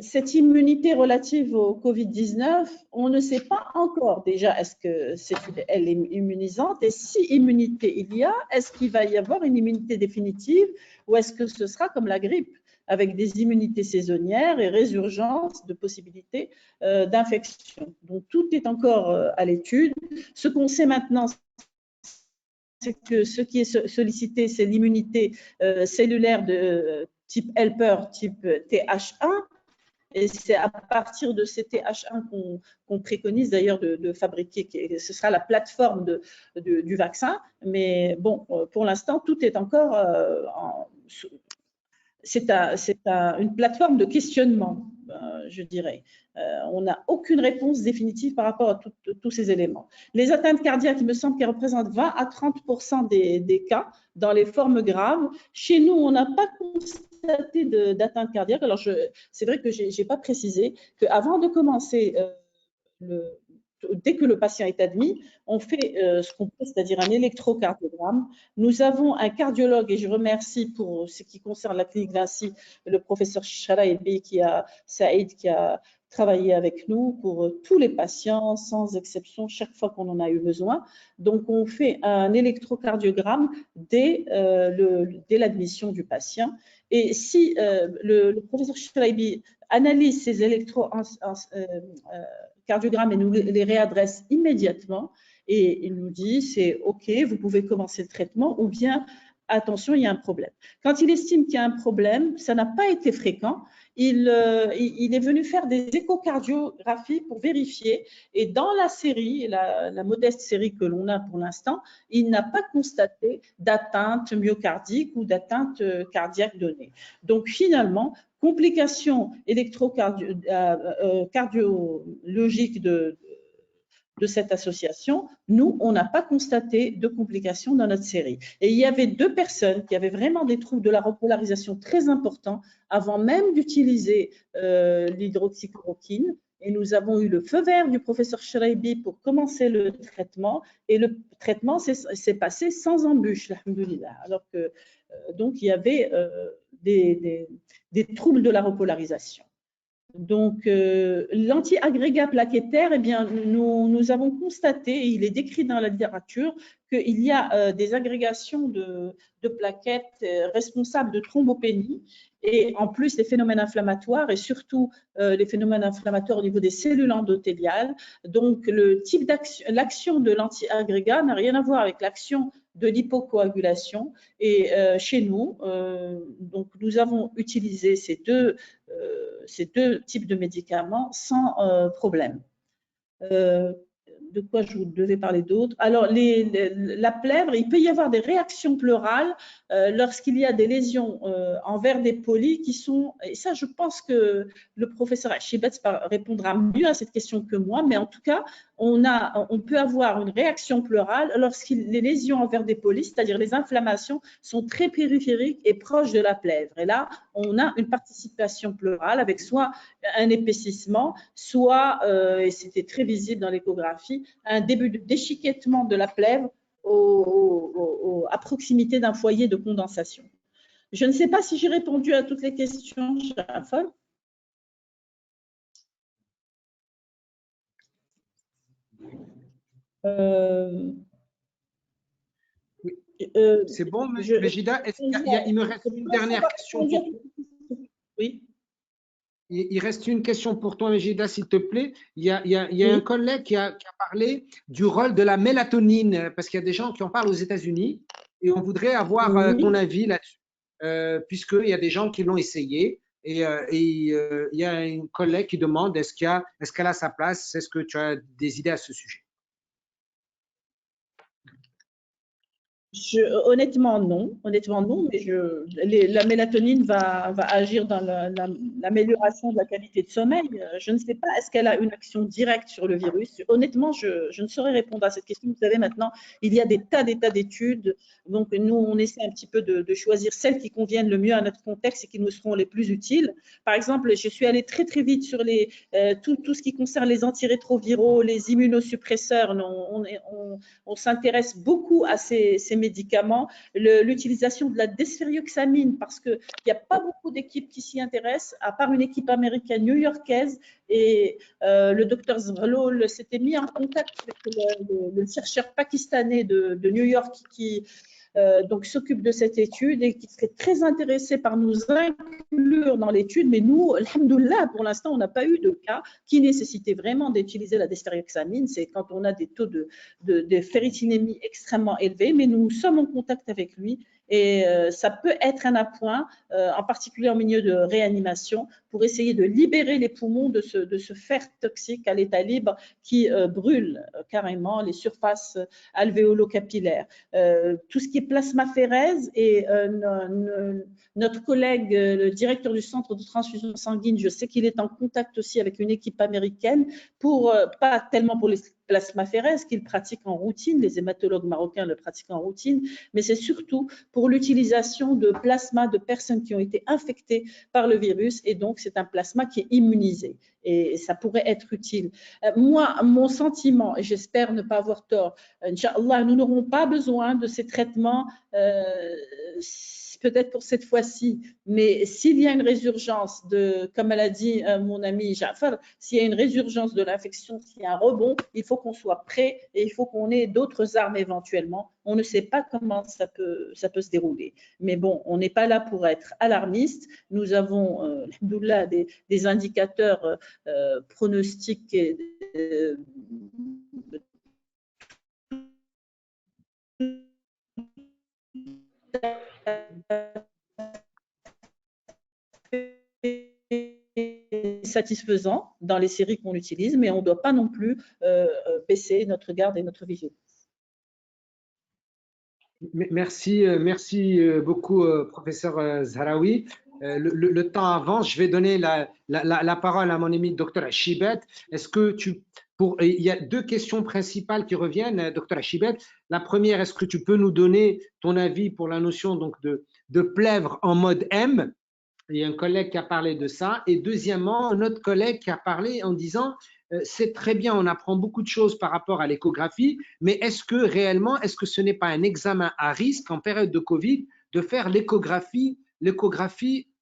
cette immunité relative au Covid-19, on ne sait pas encore déjà est-ce qu'elle est immunisante et si immunité il y a, est-ce qu'il va y avoir une immunité définitive ou est-ce que ce sera comme la grippe avec des immunités saisonnières et résurgence de possibilités d'infection. Donc tout est encore à l'étude. Ce qu'on sait maintenant, c'est que ce qui est sollicité, c'est l'immunité cellulaire de type helper, type TH1. Et c'est à partir de ces TH1 qu'on préconise d'ailleurs de fabriquer, ce sera la plateforme du vaccin. Mais bon, pour l'instant, tout est encore c'est une plateforme de questionnement, je dirais. On n'a aucune réponse définitive par rapport à tous ces éléments. Les atteintes cardiaques, il me semble qu'elles représentent 20 à 30% des cas dans les formes graves. Chez nous, on n'a pas constaté d'atteinte cardiaque. Alors, c'est vrai que je n'ai pas précisé qu'avant de commencer dès que le patient est admis, on fait ce qu'on peut, c'est-à-dire un électrocardiogramme. Nous avons un cardiologue, et je remercie pour ce qui concerne la clinique Vinci, le professeur Charaïbi, Saïd, qui a travaillé avec nous pour tous les patients, sans exception, chaque fois qu'on en a eu besoin. Donc, on fait un électrocardiogramme dès l'admission du patient. Et si le professeur Charaïbi analyse ces électrocardiogrammes et nous les réadresse immédiatement et il nous dit c'est OK, vous pouvez commencer le traitement ou bien attention, il y a un problème. Quand il estime qu'il y a un problème, ça n'a pas été fréquent, il est venu faire des échocardiographies pour vérifier et dans la série, la modeste série que l'on a pour l'instant, il n'a pas constaté d'atteinte myocardique ou d'atteinte cardiaque donnée. Donc finalement, complications électrocardiologiques de cette association, nous, on n'a pas constaté de complications dans notre série. Et il y avait 2 personnes qui avaient vraiment des troubles de la repolarisation très importants avant même d'utiliser l'hydroxychloroquine. Et nous avons eu le feu vert du professeur Charaïbi pour commencer le traitement. Et le traitement s'est passé sans embûche, alhamdoulilah. Alors que, donc, il y avait des troubles de la repolarisation. Donc, l'anti-agrégat plaquettaire, eh bien, nous avons constaté, et il est décrit dans la littérature, qu'il y a des agrégations de plaquettes responsables de thrombopénie et en plus des phénomènes inflammatoires et surtout les phénomènes inflammatoires au niveau des cellules endothéliales. Donc, l'action de l'anti-agrégat n'a rien à voir avec l'action de l'hypocoagulation. Et chez nous, donc, nous avons utilisé ces deux types de médicaments sans problème. De quoi je devais parler d'autre? Alors, la plèvre, il peut y avoir des réactions pleurales lorsqu'il y a des lésions en verre des polis qui sont, et ça, je pense que le professeur Achibetz répondra mieux à cette question que moi, mais en tout cas, on peut avoir une réaction pleurale lorsque les lésions en verre des polis, c'est-à-dire les inflammations, sont très périphériques et proches de la plèvre. Et là, on a une participation pleurale avec soit un épaississement, soit, et c'était très visible dans l'échographie, un début de déchiquettement de la plèvre à proximité d'un foyer de condensation. Je ne sais pas si j'ai répondu à toutes les questions, Jafar. C'est bon, Mejida. Il me reste une dernière question. Oui. Il reste une question pour toi, Mejida, s'il te plaît. Il y a un collègue qui a parlé du rôle de la mélatonine, parce qu'il y a des gens qui en parlent aux États-Unis et on voudrait avoir ton avis là-dessus, puisqu'il y a des gens qui l'ont essayé. Et il y a un collègue qui demande est-ce qu'elle a sa place? Est-ce que tu as des idées à ce sujet? Honnêtement, non, mais la mélatonine va agir dans l'amélioration de la qualité de sommeil. Je ne sais pas, est-ce qu'elle a une action directe sur le virus? Honnêtement, je ne saurais répondre à cette question. Vous savez, maintenant, il y a des tas d'études. Donc, nous, on essaie un petit peu de choisir celles qui conviennent le mieux à notre contexte et qui nous seront les plus utiles. Par exemple, je suis allée très, très vite sur tout ce qui concerne les antirétroviraux, les immunosuppresseurs. On s'intéresse beaucoup à ces médicaments, l'utilisation de la desferrioxamine, parce qu'il n'y a pas beaucoup d'équipes qui s'y intéressent, à part une équipe américaine new-yorkaise, et le docteur Zrlol s'était mis en contact avec le chercheur pakistanais de New York qui donc s'occupe de cette étude et qui serait très intéressé par nous inclure dans l'étude, mais nous, alhamdoulilah, pour l'instant, on n'a pas eu de cas qui nécessitaient vraiment d'utiliser la desferrioxamine. C'est quand on a des taux de ferritinémie extrêmement élevés, mais nous sommes en contact avec lui et ça peut être un appoint, en particulier en milieu de réanimation, pour essayer de libérer les poumons de ce fer toxique à l'état libre qui brûle carrément les surfaces alvéolo-capillaires. Tout ce qui est plasmaphérèse et notre collègue, le directeur du centre de transfusion sanguine, je sais qu'il est en contact aussi avec une équipe américaine pas tellement pour les plasmaphérèse qu'ils pratiquent en routine, les hématologues marocains le pratiquent en routine, mais c'est surtout pour l'utilisation de plasma de personnes qui ont été infectées par le virus et donc c'est un plasma qui est immunisé et ça pourrait être utile. Moi, mon sentiment, et j'espère ne pas avoir tort, Inch'Allah, nous n'aurons pas besoin de ces traitements peut-être pour cette fois-ci, mais s'il y a une résurgence comme elle a dit mon ami Jafar, s'il y a une résurgence de l'infection, s'il y a un rebond, il faut qu'on soit prêt et il faut qu'on ait d'autres armes éventuellement. On ne sait pas comment ça peut se dérouler. Mais bon, on n'est pas là pour être alarmiste. Nous avons, alhamdoulilah, des indicateurs pronostiques satisfaisant dans les séries qu'on utilise, mais on ne doit pas non plus baisser notre garde et notre vigilance. Merci beaucoup, professeur Zahraoui. Le temps avance, je vais donner la parole à mon ami Dr Achibet. Est-ce que il y a deux questions principales qui reviennent, Dr Achibet. La première, est-ce que tu peux nous donner ton avis pour la notion donc de plèvre en mode M? Il y a un collègue qui a parlé de ça. Et deuxièmement, un autre collègue qui a parlé en disant c'est très bien, on apprend beaucoup de choses par rapport à l'échographie, mais est-ce que réellement, est-ce que ce n'est pas un examen à risque en période de Covid de faire l'échographie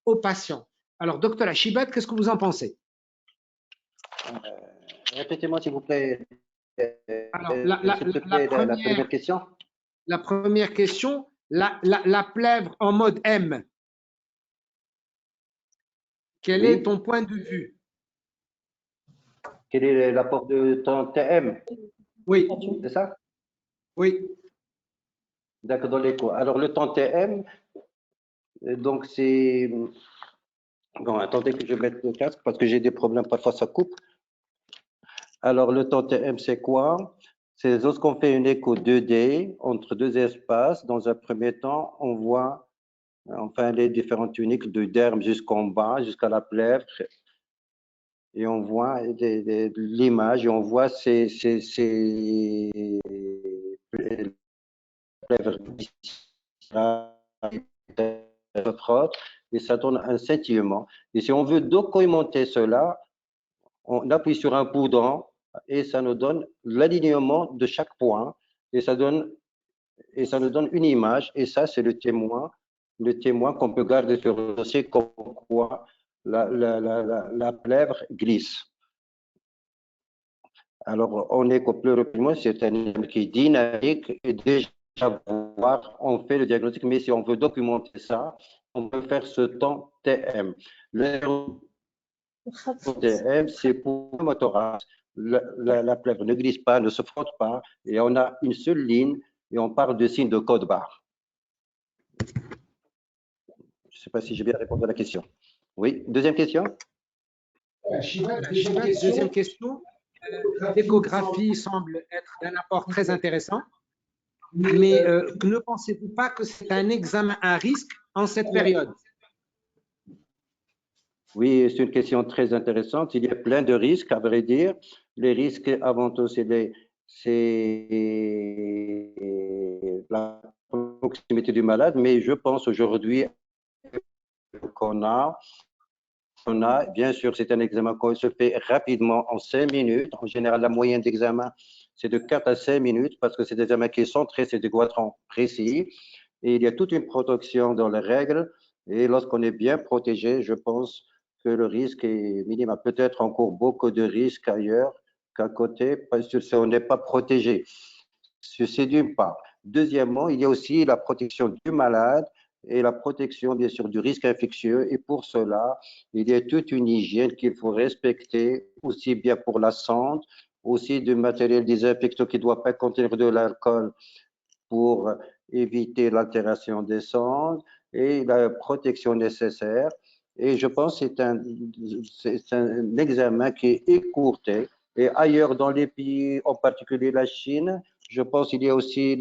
aux patients? Alors, docteur Achibet, qu'est-ce que vous en pensez? Répétez-moi, s'il vous plaît, Alors, s'il te plaît, la première question. La première question, la plèvre en mode M. Quel Oui. est ton point de vue? Quel est l'apport de ton TM? Oui, C'est ça? oui. D'accord, dans l'écho. Alors, le temps TM, donc c'est... Bon, attendez que je mette le casque parce que j'ai des problèmes, parfois ça coupe. Alors, le temps TM, c'est quoi? C'est lorsqu'on fait une écho 2D entre deux espaces. Dans un premier temps, on voit enfin les différentes tuniques de derme jusqu'en bas, jusqu'à la plèvre. Et on voit l'image et on voit ces plèvres et ça donne un scintillement. Et si on veut documenter cela, on appuie sur un boudon et ça nous donne l'alignement de chaque point et ça nous donne une image et ça c'est le témoin qu'on peut garder sur le dossier comme quoi la plèvre glisse. Alors, on est plus rapidement, c'est un animal qui est dynamique et déjà on fait le diagnostic, mais si on veut documenter ça, on peut faire ce temps TM. Le TM, c'est pour le motorax. La plèvre ne glisse pas, ne se frotte pas, et on a une seule ligne, et on parle de signe de code barre. Je ne sais pas si j'ai bien répondu à la question. Oui, deuxième question. Deuxième question. L'échographie semble être d'un apport très intéressant, mais ne pensez-vous pas que c'est un examen à risque en cette période? Oui, c'est une question très intéressante. Il y a plein de risques, à vrai dire. Les risques, avant tout, c'est la proximité du malade, mais je pense aujourd'hui qu'on a, bien sûr, c'est un examen qui se fait rapidement en 5 minutes. En général, la moyenne d'examen, c'est de 4 à 5 minutes parce que c'est des examens qui sont centrés, c'est des quadrants précis. Et il y a toute une protection dans les règles. Et lorsqu'on est bien protégé, je pense que le risque est minime. Peut-être encore beaucoup de risques ailleurs qu'à côté, parce que si on n'est pas protégé. C'est d'une part. Deuxièmement, il y a aussi la protection du malade et la protection, bien sûr, du risque infectieux. Et pour cela, il y a toute une hygiène qu'il faut respecter, aussi bien pour la sonde, aussi du matériel désinfectant qui ne doit pas contenir de l'alcool pour éviter l'altération des sondes et la protection nécessaire. Et je pense que c'est un examen qui est écourté. Et ailleurs dans les pays, en particulier la Chine, je pense qu'il y a aussi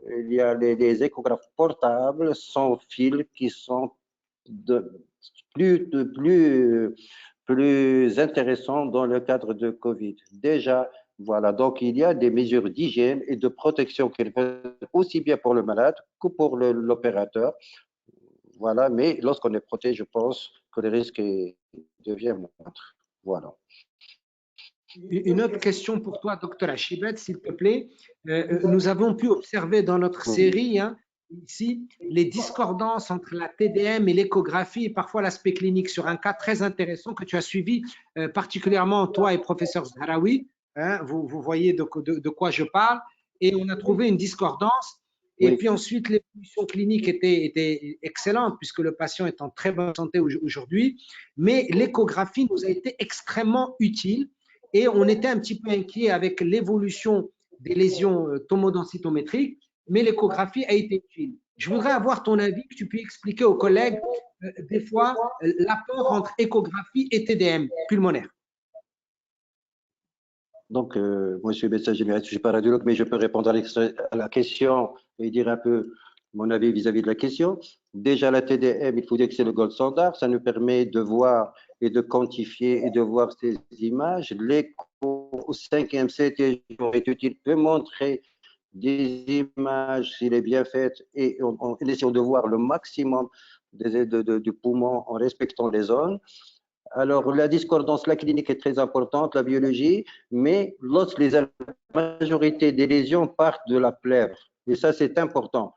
les échographes portables sans fil qui sont plus intéressants dans le cadre de Covid. Déjà, voilà, donc il y a des mesures d'hygiène et de protection qui sont aussi bien pour le malade que pour l'opérateur. Voilà, mais lorsqu'on est protégé, je pense que le risque devient moindre. Voilà. Une autre question pour toi, docteur Achibet, s'il te plaît. Nous avons pu observer dans notre série, ici, les discordances entre la TDM et l'échographie et parfois l'aspect clinique sur un cas très intéressant que tu as suivi, particulièrement toi et professeur Zahraoui. Vous voyez de quoi je parle. Et on a trouvé une discordance. Et puis ensuite, l'évolution clinique était excellente puisque le patient est en très bonne santé aujourd'hui. Mais l'échographie nous a été extrêmement utile. Et on était un petit peu inquiet avec l'évolution des lésions tomodensitométriques, mais l'échographie a été utile. Je voudrais avoir ton avis, que tu puisses expliquer aux collègues des fois l'apport entre échographie et TDM pulmonaire. Donc, moi, je suis médecin généraliste, je ne suis pas radiologue, mais je peux répondre à la question et dire un peu mon avis vis-à-vis de la question. Déjà, la TDM, il faut dire que c'est le gold standard. Ça nous permet de voir et de quantifier et de voir ces images. L'écho au 5e, 7e jour est utile, peut montrer des images s'il est bien fait et on essaie de voir le maximum du poumon en respectant les zones. Alors, la discordance, la clinique est très importante, la biologie, mais la majorité des lésions partent de la plèvre. Et ça, c'est important.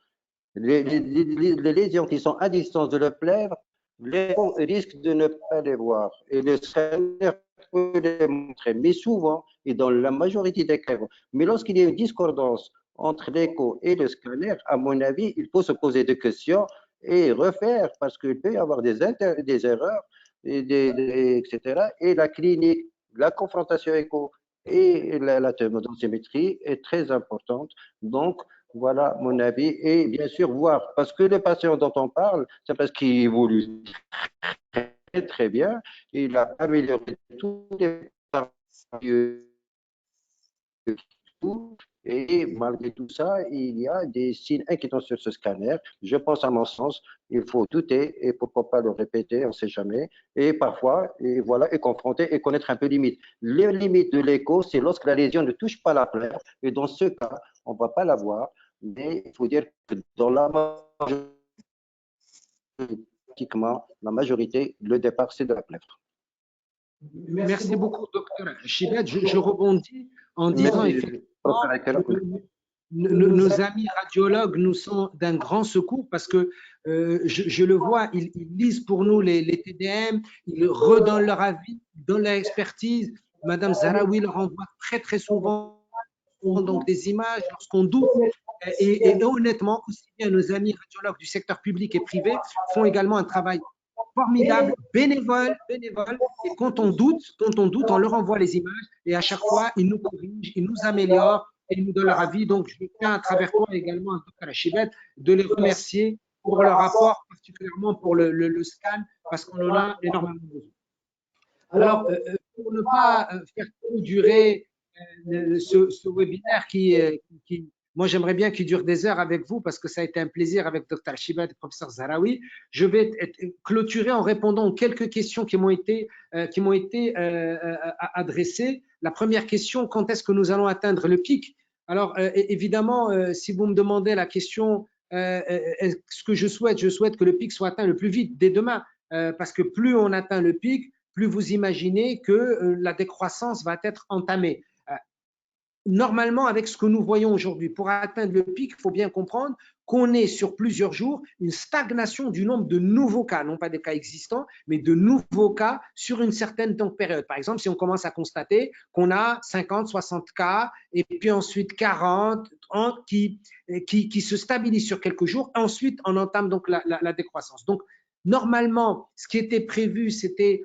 Les lésions qui sont à distance de la plèvre, les risquent de ne pas les voir. Et le scanner peut les montrer, mais souvent, et dans la majorité des cas, mais lorsqu'il y a une discordance entre l'écho et le scanner, à mon avis, il faut se poser des questions et refaire, parce qu'il peut y avoir des erreurs, etc. Et la clinique, la confrontation écho et la dosimétrie est très importante. Donc, voilà mon avis. Et bien sûr, voir, parce que le patient dont on parle, c'est parce qu'il évolue très, très bien. Il a amélioré tous les paramètres et malgré tout ça, il y a des signes inquiétants sur ce scanner. Je pense, à mon sens, il faut douter et pourquoi pas le répéter, on ne sait jamais. Et parfois, et voilà, et confronter et connaître un peu les limites. Les limites de l'écho, c'est lorsque la lésion ne touche pas la plaie. Et dans ce cas, on ne va pas la voir. Mais il faut dire que dans la majorité, le départ, c'est de la plèvre. Merci beaucoup, docteur Chibet. Je rebondis en disant effectivement, nos amis radiologues nous sont d'un grand secours parce que je le vois, ils lisent pour nous les TDM, ils redonnent leur avis, donnent leur expertise. Madame Zahraoui leur envoie très, très souvent donc des images lorsqu'on doute. Et honnêtement, aussi bien nos amis radiologues du secteur public et privé font également un travail formidable, bénévole. Et quand on doute, on leur envoie les images et à chaque fois, ils nous corrigent, ils nous améliorent et ils nous donnent leur avis. Donc, je tiens à travers toi également, Dr. Chibet, de les remercier pour leur rapport, particulièrement pour le scan, parce qu'on en a énormément besoin. Alors, pour ne pas faire trop durer ce webinaire moi, j'aimerais bien qu'il dure des heures avec vous parce que ça a été un plaisir avec Dr. Chibet et le professeur Zahraoui. Je vais clôturer en répondant aux quelques questions qui m'ont été adressées. La première question, quand est-ce que nous allons atteindre le pic? Alors, évidemment, si vous me demandez la question, ce que je souhaite que le pic soit atteint le plus vite, dès demain, parce que plus on atteint le pic, plus vous imaginez que la décroissance va être entamée. Normalement, avec ce que nous voyons aujourd'hui, pour atteindre le pic, il faut bien comprendre qu'on est sur plusieurs jours une stagnation du nombre de nouveaux cas, non pas des cas existants, mais de nouveaux cas sur une certaine période. Par exemple, si on commence à constater qu'on a 50, 60 cas, et puis ensuite 40, 30 qui se stabilisent sur quelques jours, ensuite on entame donc la décroissance. Donc, normalement, ce qui était prévu, c'était,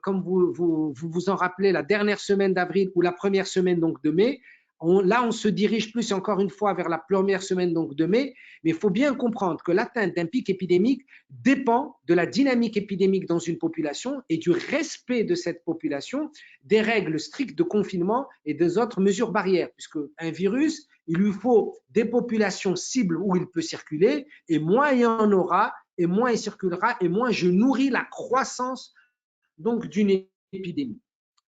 comme vous en rappelez, la dernière semaine d'avril ou la première semaine donc de mai. Là, on se dirige plus encore une fois vers la première semaine donc de mai, mais il faut bien comprendre que l'atteinte d'un pic épidémique dépend de la dynamique épidémique dans une population et du respect de cette population des règles strictes de confinement et des autres mesures barrières, puisque un virus, il lui faut des populations cibles où il peut circuler, et moins il y en aura, et moins il circulera, et moins je nourris la croissance donc d'une épidémie.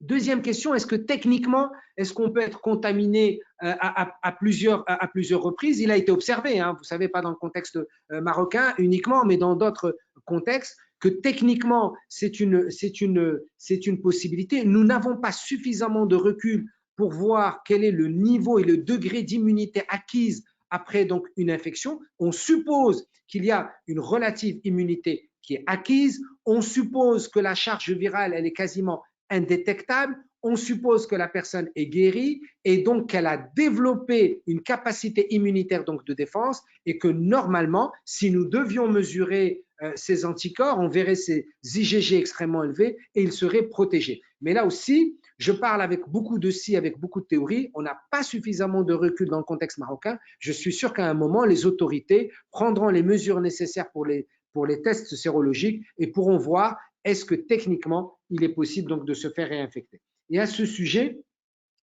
Deuxième question, est-ce que techniquement, est-ce qu'on peut être contaminé à plusieurs reprises? Il a été observé, hein, vous savez, pas dans le contexte marocain uniquement, mais dans d'autres contextes, que techniquement, c'est une possibilité. Nous n'avons pas suffisamment de recul pour voir quel est le niveau et le degré d'immunité acquise après donc une infection. On suppose qu'il y a une relative immunité qui est acquise. On suppose que la charge virale, elle est quasiment indétectable. On suppose que la personne est guérie et donc qu'elle a développé une capacité immunitaire donc de défense et que normalement, si nous devions mesurer ces anticorps, on verrait ces IgG extrêmement élevés et ils seraient protégés. Mais là aussi, je parle avec beaucoup de avec beaucoup de théories. On n'a pas suffisamment de recul dans le contexte marocain. Je suis sûr qu'à un moment, les autorités prendront les mesures nécessaires pour les tests sérologiques et pourront voir est-ce que techniquement, il est possible donc de se faire réinfecter. Et à ce sujet,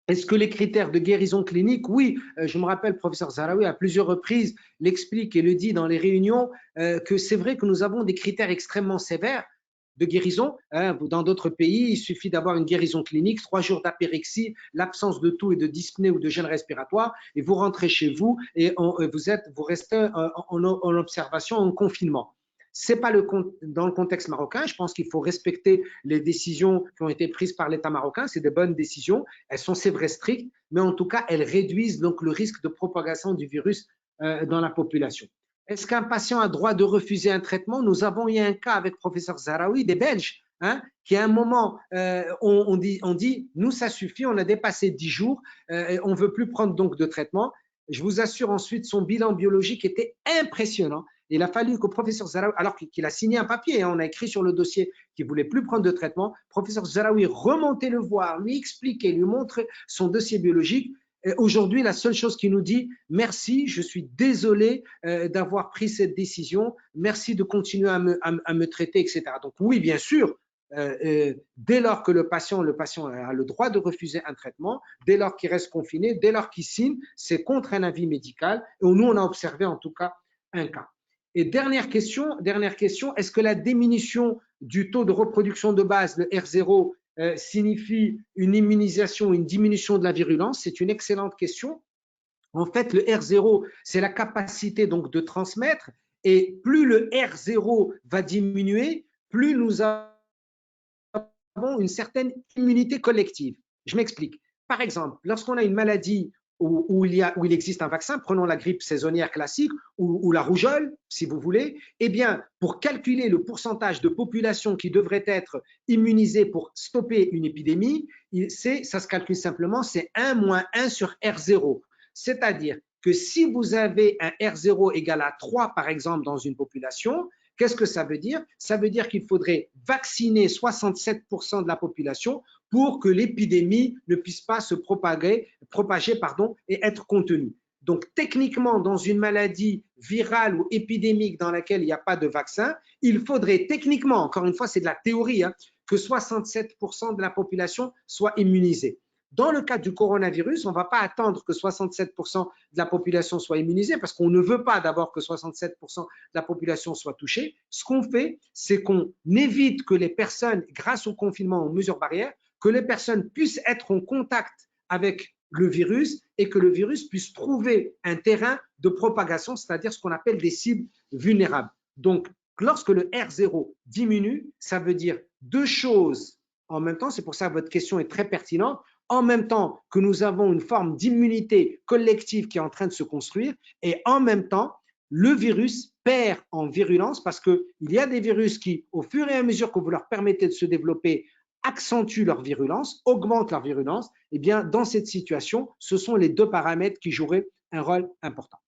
est-ce que les critères de guérison clinique? Oui, je me rappelle, le professeur Zahraoui, à plusieurs reprises, l'explique et le dit dans les réunions, que c'est vrai que nous avons des critères extrêmement sévères de guérison. Dans d'autres pays, il suffit d'avoir une guérison clinique, 3 jours d'apérexie, l'absence de toux et de dyspnée ou de gêne respiratoire, et vous rentrez chez vous et vous restez en observation, en confinement. Ce n'est pas dans le contexte marocain. Je pense qu'il faut respecter les décisions qui ont été prises par l'État marocain. C'est des bonnes décisions. Elles sont, c'est vrai, strictes, mais en tout cas, elles réduisent donc le risque de propagation du virus dans la population. Est-ce qu'un patient a droit de refuser un traitement? Nous avons eu un cas avec le professeur Zahraoui, des Belges, hein, qui à un moment, on dit, nous, ça suffit, on a dépassé 10 jours, on ne veut plus prendre donc de traitement. Je vous assure ensuite, son bilan biologique était impressionnant. Il a fallu que le professeur Zaraoui, alors qu'il a signé un papier, hein, on a écrit sur le dossier qu'il ne voulait plus prendre de traitement, le professeur Zaraoui remontait le voir, lui expliquer, lui montrer son dossier biologique. Aujourd'hui, la seule chose qu'il nous dit, merci, je suis désolé d'avoir pris cette décision, merci de continuer à me traiter, etc. Donc oui, bien sûr, dès lors que le patient a le droit de refuser un traitement, dès lors qu'il reste confiné, dès lors qu'il signe, c'est contre un avis médical. Et nous, on a observé en tout cas un cas. Et dernière question, est-ce que la diminution du taux de reproduction de base, le R0, signifie une immunisation, une diminution de la virulence? C'est une excellente question. En fait, le R0, c'est la capacité donc de transmettre, et plus le R0 va diminuer, plus nous avons une certaine immunité collective. Je m'explique. Par exemple, lorsqu'on a une maladie où il existe un vaccin, prenons la grippe saisonnière classique ou la rougeole, si vous voulez, eh bien, pour calculer le pourcentage de population qui devrait être immunisée pour stopper une épidémie, ça se calcule simplement, c'est 1 moins 1 sur R0. C'est-à-dire que si vous avez un R0 égal à 3, par exemple, dans une population, qu'est-ce que ça veut dire? Ça veut dire qu'il faudrait vacciner 67% de la population pour que l'épidémie ne puisse pas se propager et être contenue. Donc, techniquement, dans une maladie virale ou épidémique dans laquelle il n'y a pas de vaccin, il faudrait techniquement, encore une fois, c'est de la théorie, hein, que 67% de la population soit immunisée. Dans le cas du coronavirus, on ne va pas attendre que 67% de la population soit immunisée parce qu'on ne veut pas d'abord que 67% de la population soit touchée. Ce qu'on fait, c'est qu'on évite que les personnes, grâce au confinement, aux mesures barrières, que les personnes puissent être en contact avec le virus et que le virus puisse trouver un terrain de propagation, c'est-à-dire ce qu'on appelle des cibles vulnérables. Donc, lorsque le R0 diminue, ça veut dire deux choses en même temps. C'est pour ça que votre question est très pertinente. En même temps que nous avons une forme d'immunité collective qui est en train de se construire, et en même temps, le virus perd en virulence parce qu'il y a des virus qui, au fur et à mesure que vous leur permettez de se développer, accentuent leur virulence, augmentent leur virulence. Eh bien, dans cette situation, ce sont les deux paramètres qui joueraient un rôle important.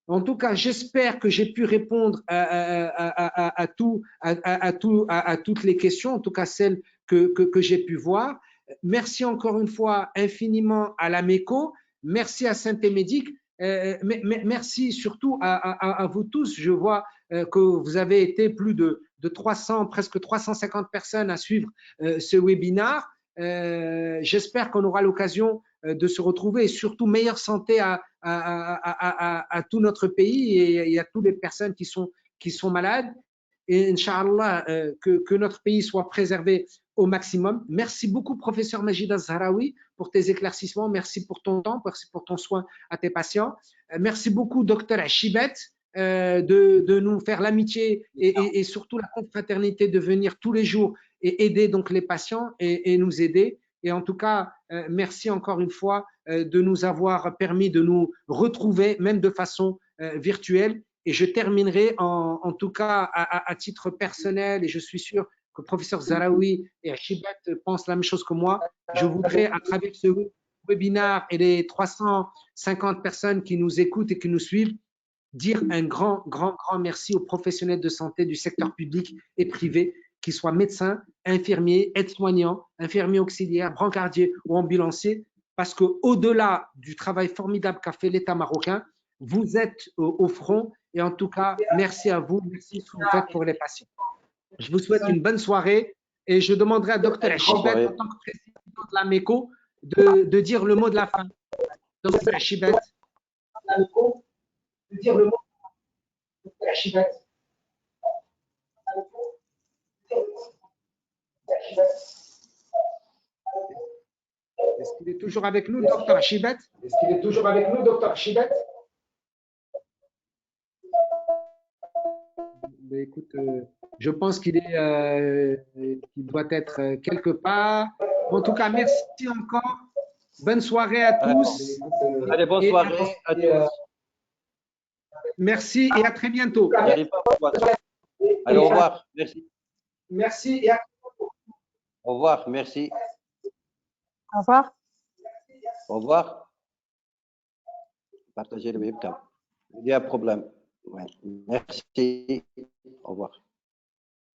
En tout cas, j'espère que j'ai pu répondre à toutes les questions, en tout cas celles que j'ai pu voir. Merci encore une fois infiniment à la MECO, merci à Syntémédic, merci surtout à vous tous. Je vois que vous avez été plus de 300, presque 350 personnes à suivre ce webinaire. J'espère qu'on aura l'occasion de se retrouver et surtout meilleure santé à tout notre pays et à toutes les personnes qui sont malades. Et Inch'Allah, que notre pays soit préservé au maximum. Merci beaucoup, professeur Majid Az-Zahraoui, pour tes éclaircissements. Merci pour ton temps, merci pour ton soin à tes patients. Merci beaucoup, docteur Achibet, de nous faire l'amitié et surtout la confraternité de venir tous les jours et aider donc les patients et nous aider. Et en tout cas, merci encore une fois de nous avoir permis de nous retrouver, même de façon virtuelle. Et je terminerai en tout cas à titre personnel, et je suis sûr que le professeur Zahraoui et Achibet pensent la même chose que moi. Je voudrais, à travers ce webinaire et les 350 personnes qui nous écoutent et qui nous suivent, dire un grand merci aux professionnels de santé du secteur public et privé, qu'ils soient médecins, infirmiers, aides-soignants, infirmiers auxiliaires, brancardiers ou ambulanciers, parce qu'au-delà du travail formidable qu'a fait l'État marocain, vous êtes au front. Et en tout cas, merci à vous, merci ce que vous faites pour les patients. Je vous souhaite une bonne soirée et je demanderai à Dr Achibet, en tant que président de la MECO, de dire le mot de la fin. Dr Achibet. De dire le mot de Dr Achibet. Est-ce qu'il est toujours avec nous, Dr Achibet? Est-ce qu'il est toujours avec nous, Dr Achibet? Écoute, je pense qu'il doit être quelque part. En tout cas, merci encore. Bonne soirée à tous. Allez, bonne soirée à tous. Merci et à très bientôt. Allez, au revoir. Merci. Merci et à très bientôt. Au revoir, merci. Au revoir. Au revoir. Partagez le webcam. Il y a un problème. Ouais. Merci. Au revoir.